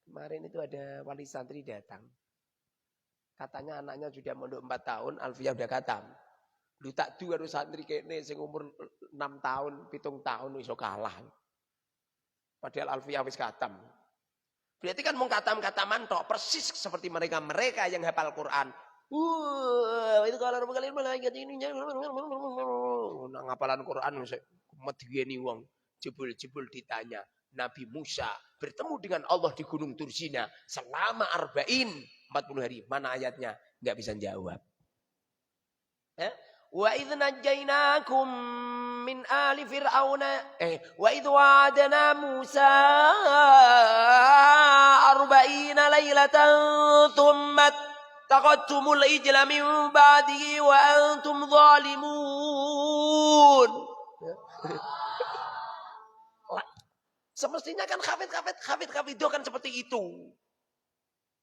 Kemarin itu ada wali santri datang. Katanya anaknya sudah mondok 4 tahun, Alfiyah udah khatam. Lu tak du harus santri kene sing umur 6 tahun, 7 tahun iso kalah. Padahal Alfiyah wis khatam. Berarti kan mau khatam-khataman tok persis seperti mereka yang hafal Quran. Itu kalau kalian malaikat ini nang hafalan Quran mesti medeni wong. Jebul-jebul ditanya, Nabi Musa bertemu dengan Allah di Gunung Tursina selama 40 hari. Mana ayatnya? Enggak bisa jawab. Wa idh najjaynakum min ali fir'auna wa idh wa'adna Musa 40 lailatan thumma taqattumul ijla min ba'dihi wa antum zalimun. Semestinya kan hafid itu kan seperti itu.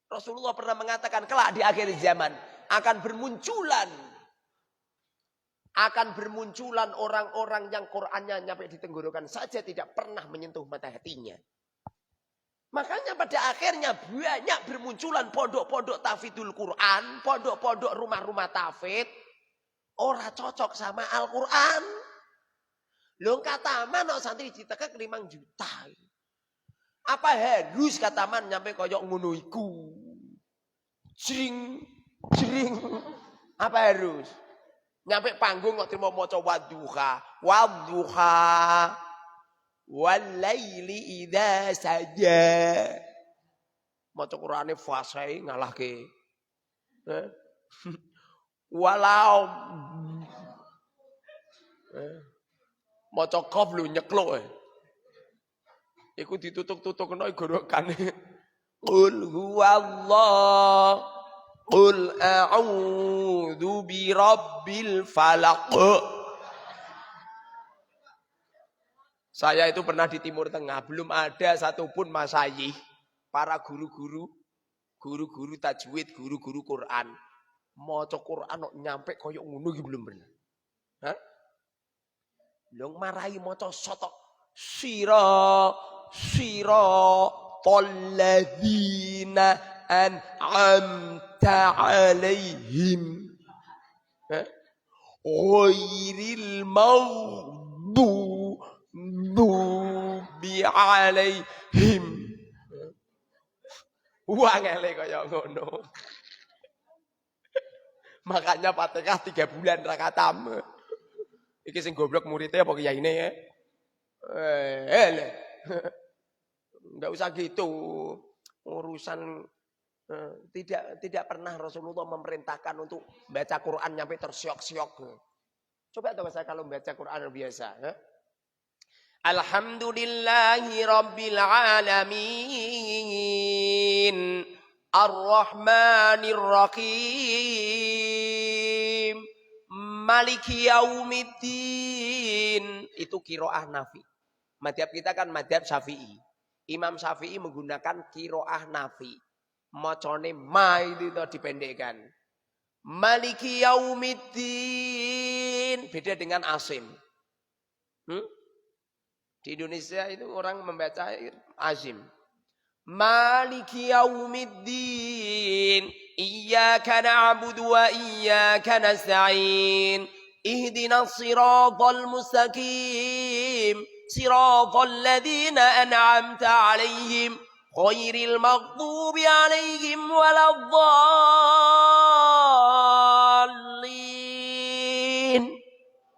Rasulullah pernah mengatakan kelak di akhir zaman akan bermunculan orang-orang yang Qur'annya nyampe di tenggorokan saja tidak pernah menyentuh mata hatinya. Makanya pada akhirnya banyak bermunculan pondok-pondok tahfidzul Quran, pondok-pondok rumah-rumah tahfidz ora cocok sama Al-Quran. Lho kataman no santri ditekek 5 juta. Apa harus kataman nyampe koyok ngono iku? Jring. Apa harus? Nyampe panggung kok terima maca wadduha walaili idza saja. Maca Qur'ane fasih ngalahke. Walau maca qaf lho nyekluk. Iku ditutuk-tutukno gorokane. Qul huwallah. Qul a'udzu birabbil falaq. Saya itu pernah di Timur Tengah, belum ada satupun masyayikh, para guru-guru tajwid, guru-guru Quran, maca Quran kok nyampe koyo ngono iki belum pernah. Hah? Lho marahi maca sotok siratal an'amta 'alaihim ghairil maghdubi 'alaihim. Wangele kaya ngono. Makanya Fatihah 3 bulan ra khatam. Iki sing goblok muridnya apa kiyaine ya? Enggak usah gitu. Urusan tidak pernah Rasulullah memerintahkan untuk baca Quran nyampe tersiok-siok. Coba tahu saya kalau baca Quran biasa. Alhamdulillahi Rabbil Alamin Ar-Rahmanir Rahim Maliki Yaumiddin. Itu qiraah Nafi. Madhab kita kan madhab Syafi'i. Imam Syafi'i menggunakan qiraah Nafi. Macane ma itu dipendekkan. Maliki Yaumiddin. Beda dengan Asim. Di Indonesia itu orang membaca Azim. Maliki Yaumiddin. Iyyaka na'budu wa iyyaka nasta'in. Ihdinas siratal mustaqim. Siratal ladzina an'amta 'alaihim ghairil maghdubi 'alaihim waladdallin.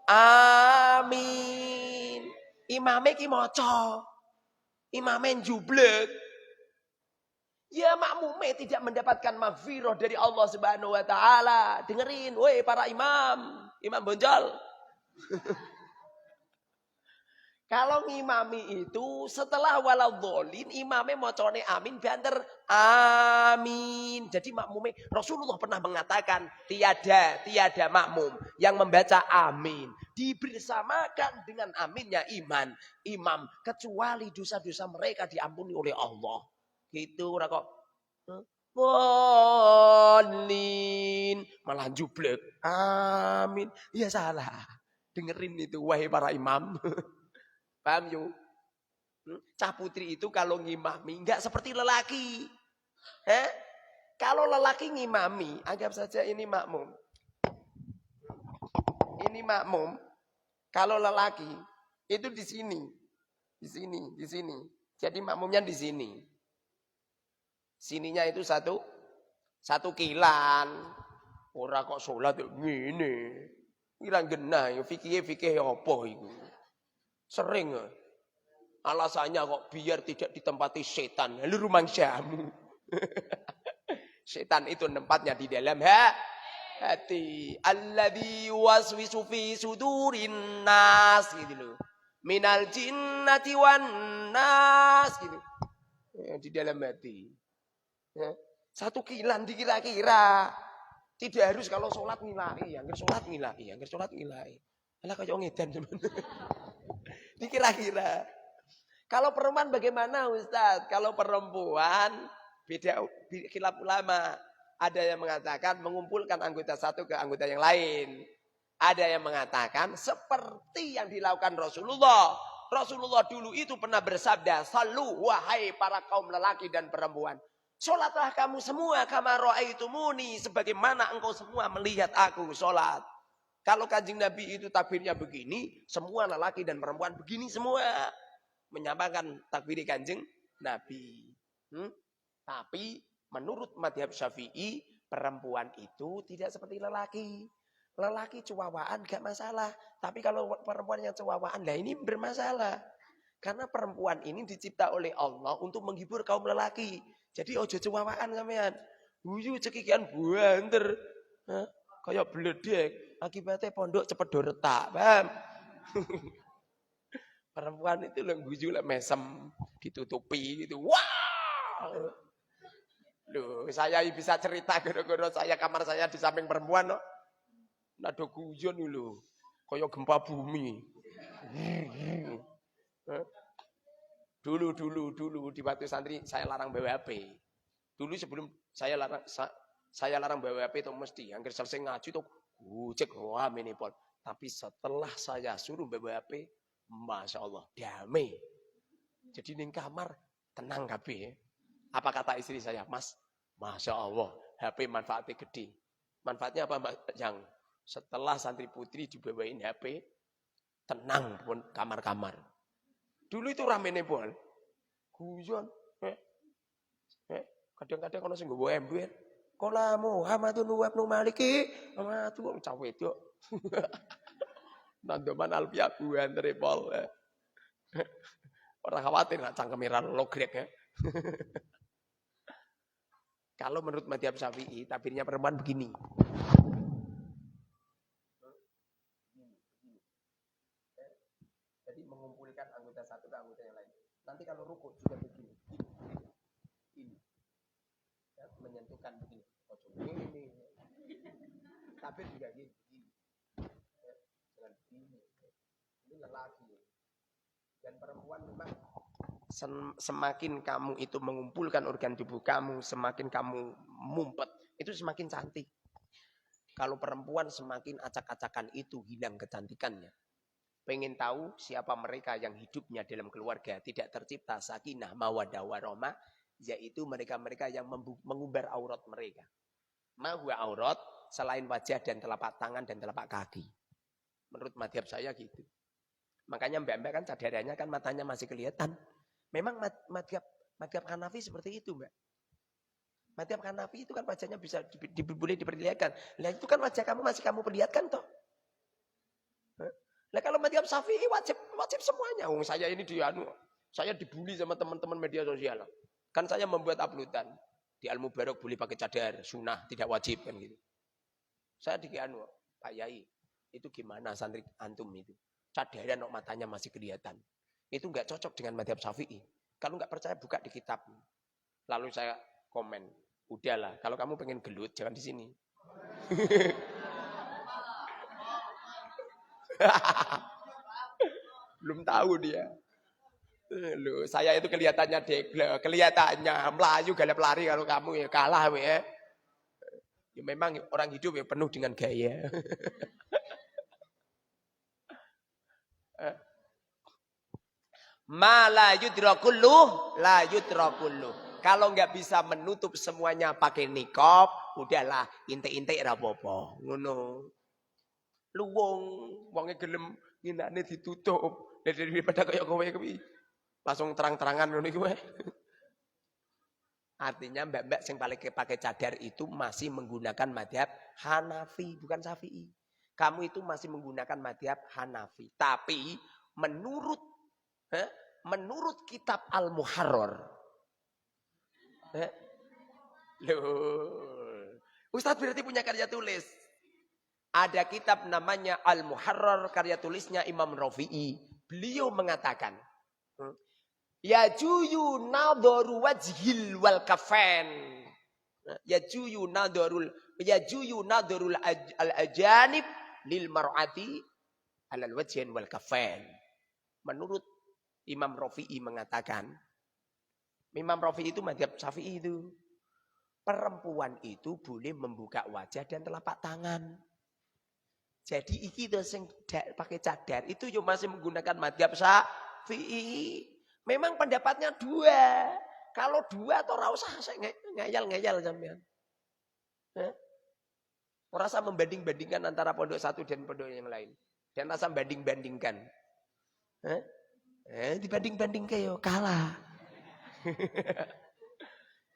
Amin. Imame ki maca. Imame jublek. Ya makmume tidak mendapatkan maghfirah dari Allah Subhanahu wa taala. Dengerin, woi para imam bonjol. Kalau ngimami itu setelah waladhdallin imame macane amin banter amin. Jadi makmume Rasulullah pernah mengatakan tiada makmum yang membaca amin dibersamakan dengan aminnya imam kecuali dosa-dosa mereka diampuni oleh Allah. Gitu ora kok. dhalin. Malah jublek. Amin. Ya salah. Dengerin itu wahai para imam. Paham yuk? Cah putri itu kalau ngimami enggak seperti lelaki. Kalau lelaki ngimami, anggap saja ini makmum. Ini makmum. Kalau lelaki itu di sini. Di sini, di sini. Jadi makmumnya di sini. Sininya itu satu kilan. Ora kok sholat ngene. Kilan genah, fikih apa itu. Sering. Alasannya kok biar tidak ditempati setan. Lalu rumah syamu. Setan itu tempatnya di dalam hati. Alladzi waswisu fi sudurin nas gitu loh. Minal jinnati wan nas gitu. Di dalam hati. Ya. Satu kilan dikira-kira. Tidak harus kalau sholat ngilai. Yang sholat ngilai. Yang sholat ngilai. Alah kayak ngedan sebenarnya. Dikira-kira. Kalau perempuan bagaimana Ustaz? Kalau perempuan beda khilaf ulama. Ada yang mengatakan mengumpulkan anggota satu ke anggota yang lain. Ada yang mengatakan seperti yang dilakukan Rasulullah. Rasulullah dulu itu pernah bersabda, "Sallu wahai para kaum lelaki dan perempuan. Sholatlah kamu semua kama ra'aitumuni sebagaimana engkau semua melihat aku sholat." Kalau Kanjeng Nabi itu takbirnya begini, semua lelaki dan perempuan begini semua. Menyamakan takbir Kanjeng Nabi. Tapi menurut madhab Syafi'i, perempuan itu tidak seperti lelaki. Lelaki cuwawaan gak masalah. Tapi kalau perempuan yang cuwawaan, lah ini bermasalah. Karena perempuan ini dicipta oleh Allah untuk menghibur kaum lelaki. Jadi ojo cuwawaan sampean. Guyu cekikian banter. Kayak bledek. Akibatnya pondok cepet do retak, paham? Perempuan itu guyu mesem, ditutupi gitu. Wah! Loh, saya bisa cerita gara-gara saya kamar saya di samping perempuan loh. Nado guyon lho. Kayak gempa bumi. Dulu di waktu santri saya larang bawa HP. Dulu sebelum saya larang bawa HP itu mesti hampir selesai ngaji tuh cek wah minipol. Tapi setelah saya suruh bawa HP, Masya Allah, damai. Jadi di kamar tenang kabeh. Apa kata istri saya? Mas, Masya Allah, HP manfaatnya gede. Manfaatnya apa Mbak Yang? Setelah santri putri dibawain HP, tenang pun kamar-kamar. Dulu itu ramene pol. Guyon. Kadang-kadang kalau sing nggawa ember, "Qala Muhammadun wa ibnu Maliki." Amatu wong cawe itu. Nandoman alfiah buan repol. Orang khawatir nak cangkemiran logrek ya. Kalau menurut madhab Syafi'i, tabirnya perempuan begini. Jadi mengumpulkan anggota satu ke anggota yang lain. Nanti kalau rukuk juga begini. Ini. Ya, menyentuhkan begini. Ini. Tabir juga gini. Dengan begini. Ini lelaki. Dan perempuan memang semakin kamu itu mengumpulkan organ tubuh kamu, semakin kamu mumpet, itu semakin cantik. Kalau perempuan semakin acak-acakan itu hilang kecantikannya. Pengen tahu siapa mereka yang hidupnya dalam keluarga tidak tercipta sakinah, mawaddah, warahmah, yaitu mereka-mereka yang mengumbar aurat mereka. Mahwa aurat selain wajah dan telapak tangan dan telapak kaki. Menurut madhab saya gitu. Makanya mbak-mbak kan cadarannya kan matanya masih kelihatan. Memang madhab Hanafi seperti itu mbak. Madhab Hanafi itu kan wajahnya bisa boleh diperlihatkan. Nah itu kan wajah kamu masih kamu perlihatkan toh. Nah kalau madhab Syafi'i wajib semuanya. Saya ini saya dibully sama teman-teman media sosial. Kan saya membuat uploadan. Di Al-Mubarak boleh pakai cadar, sunnah, tidak wajib kan gitu. Saya Pak Yai, itu gimana santri antum itu? Cadaran kok matanya masih kelihatan. Itu enggak cocok dengan madhab Syafi'i. Kalau enggak percaya buka di kitab. Lalu saya komen, udahlah kalau kamu pengen gelut jangan di sini. Belum tahu dia. Loh, saya itu kelihatannya degle, kelihatannya melayu galap lari kalau kamu ya kalah ya. Ya memang orang hidup ya penuh dengan gaya. Ma la yudrakullu, la yudrakullu. Kalau nggak bisa menutup semuanya pakai nikab, udahlah intik-intik ra apa-apa. Ngono. Lu wonge gelem nginane ditutup. Daripada kaya kowe kuwi langsung terang-terangan ngono iku. Artinya mbak-mbak yang pakai cadar itu masih menggunakan madhab Hanafi, bukan Syafi'i. Kamu itu masih menggunakan madhab Hanafi. Tapi menurut kitab Al-Muharrar. Loh, Ustadz berarti punya karya tulis. Ada kitab namanya Al-Muharrar, karya tulisnya Imam Rafi'i. Beliau mengatakan, Yajuyu nadharu wajhil wal kafen. Yajuyu nadharul al ajanib lil mar'ati alal wajhin wal kafen. Menurut Imam Rafi'i mengatakan, Imam Rafi'i itu madhab Syafi'i itu. Perempuan itu boleh membuka wajah dan telapak tangan. Jadi iki itu yang pakai cadar itu yo masih menggunakan madhab Syafi'i. Memang pendapatnya dua. Kalau dua atau ora usah ngayal-ngayal sampean. Ora usah membanding-bandingkan antara pondok satu dan pondok yang lain. Dan rasa banding-bandingkan. Dibanding-banding kayak kalah.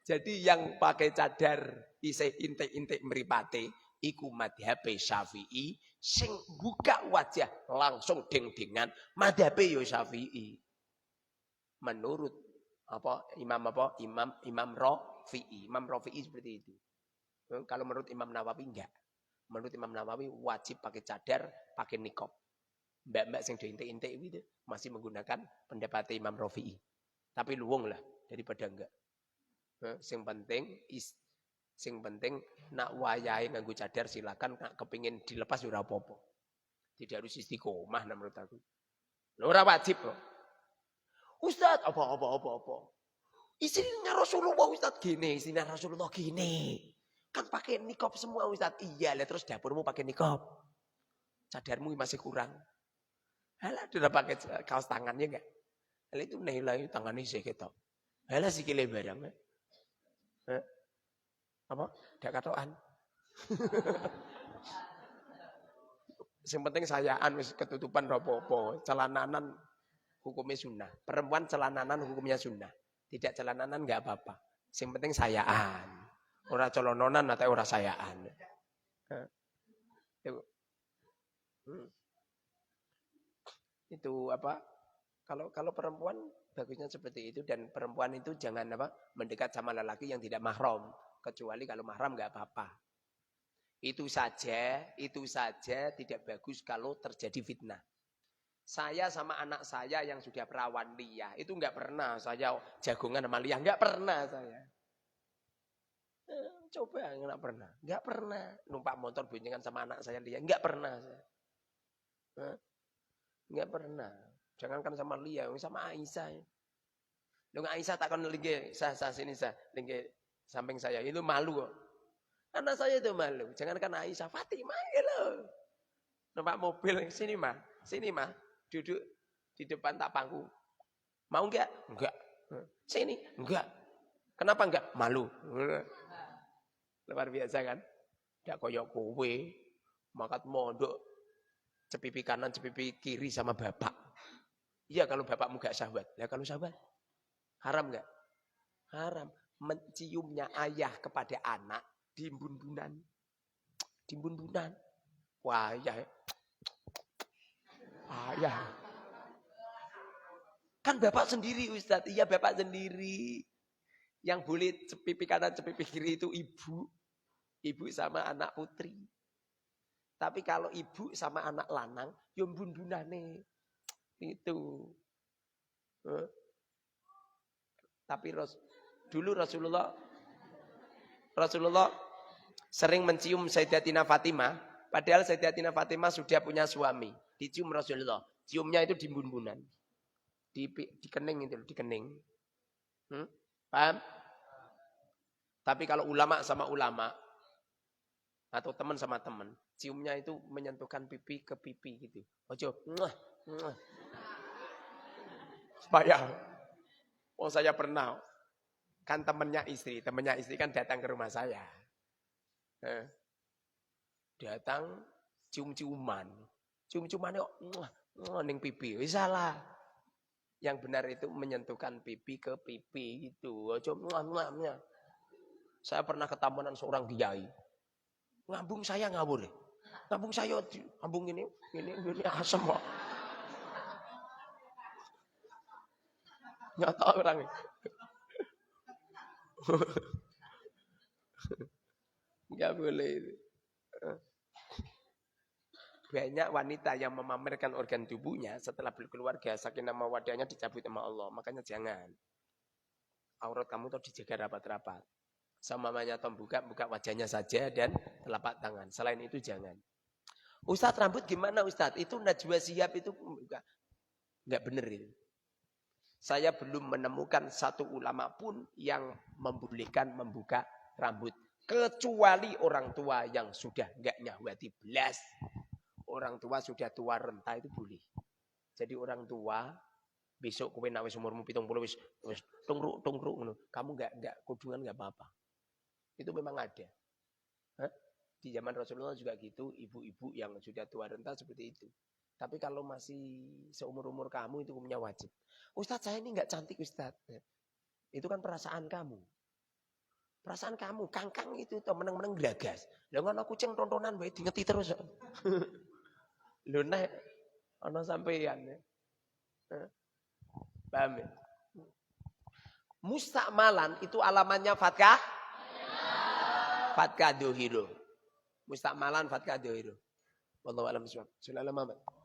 Jadi yang pakai cadar isih intik-intik mripate iku madhab Syafi'i sing buka wajah langsung deng-dengan madhab yo Syafi'i. Menurut Imam Rafi'i. Imam Rafi'i seperti itu. Kalau menurut Imam Nawawi enggak. Menurut Imam Nawawi wajib pakai cadar, pakai nikab. Mbak-mbak yang diintik-intik itu masih menggunakan pendapat Imam Rafi'i. Tapi luwung lah daripada enggak. Sing penting nak wayahe nganggo cadar silakan, nak kepingin dilepas ora apa-apa. Tidak harus istiqomah menurut aku. Ora wajib loh. Ustaz, apa. Istrinya Rasulullah Ustaz gini, istrinya Rasulullah gini. Kan pakai nikab semua Ustaz. Iya, lah terus dapurmu pakai nikab. Cadarmu masih kurang. Halah udah pakai kaos tangannya enggak? Halah itu nilai tangannya sih ketok. Halah sikile barang. Apa? Dak katokan. Yang penting sayaan wis ketutupan apa-apa, celananan hukumnya sunnah. Perempuan celananan hukumnya sunnah. Tidak celananan enggak apa-apa. Yang penting sayaan. Ora colononan atau ora sayaan. Itu apa? Kalau perempuan bagusnya seperti itu, dan perempuan itu jangan mendekat sama lelaki yang tidak mahram, kecuali kalau mahram enggak apa-apa. Itu saja tidak bagus kalau terjadi fitnah. Saya sama anak saya yang sudah perawan Liyah, itu enggak pernah saya jagongan sama Liyah, enggak pernah saya. Coba enggak pernah. Numpak motor boncengan sama anak saya Liyah, enggak pernah saya. Enggak pernah. Jangankan sama Liyah, sama Aisyah. Lu Aisyah takkan lingge sini lingge samping saya, itu malu kok. Anak saya itu malu. Jangankan Aisyah, Fatimah gitu. Numpak mobil sini mah. Duduk di depan tak pangku. Mau enggak? Enggak. Sini? Enggak. Kenapa enggak? Malu. Luar biasa kan? Enggak koyok kowe. Makat mondok. Cepipi kanan, cepipi kiri sama bapak. Iya kalau bapakmu enggak syahwat. Ya kalau syahwat. Haram enggak? Haram. Menciumnya ayah kepada anak. Dimbun-bunan. Wah ya. Ayah. Kan bapak sendiri Ustaz. Iya bapak sendiri. Yang boleh cepipi kanan cepipi kiri itu ibu. Ibu sama anak putri. Tapi kalau ibu sama anak lanang. Yang bundunane. Itu. Tapi dulu Rasulullah sering mencium Sayyidatina Fatimah. Padahal Sayyidatina Fatimah sudah punya suami. Dicium Rasulullah. Ciumnya itu di bun-bunan. Di kening itu, di kening. Paham? Tapi kalau ulama sama ulama, atau teman sama teman, ciumnya itu menyentuhkan pipi ke pipi gitu. Ojo, supaya, oh saya pernah, kan temannya istri kan datang ke rumah saya. Datang cium-ciuman yuk, ning pipi, salah. Yang benar itu menyentuhkan pipi ke pipi gitu. Ojo, saya pernah ketampanan seorang kiai. Ngambung saya ngawur. Ngambung saya ngambung ini asem kok. Nyata orang. Enggak boleh itu. Banyak wanita yang memamerkan organ tubuhnya setelah berkeluarga, sakinah mawaddahnya dicabut sama Allah. Makanya jangan. Aurat kamu tuh dijaga rapat-rapat. Sama mamanya Tom buka wajahnya saja dan telapak tangan. Selain itu jangan. Ustadz rambut gimana Ustadz? Itu Najwa Shihab itu enggak benar itu. Saya belum menemukan satu ulama pun yang membolehkan membuka rambut. Kecuali orang tua yang sudah enggak nyahwati belas. Orang tua sudah tua renta itu boleh. Jadi orang tua besok kowe nek wis umurmu 70 wis tungruk ngono. Kamu enggak kudungan enggak apa-apa. Itu memang ada. Di zaman Rasulullah juga gitu, ibu-ibu yang sudah tua renta seperti itu. Tapi kalau masih seumur-umur kamu itu hukumnya wajib. Ustadz saya ini enggak cantik Ustadz. Itu kan perasaan kamu. Perasaan kamu, kangkang itu tuh meneng-meneng gelagas. Lah ngono kucing tontonan wae diingeti terus. Lho nek ana sampeyan ya. Paham ya? Mustakmalan itu alamannya fatkah? Fatkah dohiro. Mustakmalan fatkah dohiro. Wallahu a'lam bishawab. Sallallahu alaihi wasallam.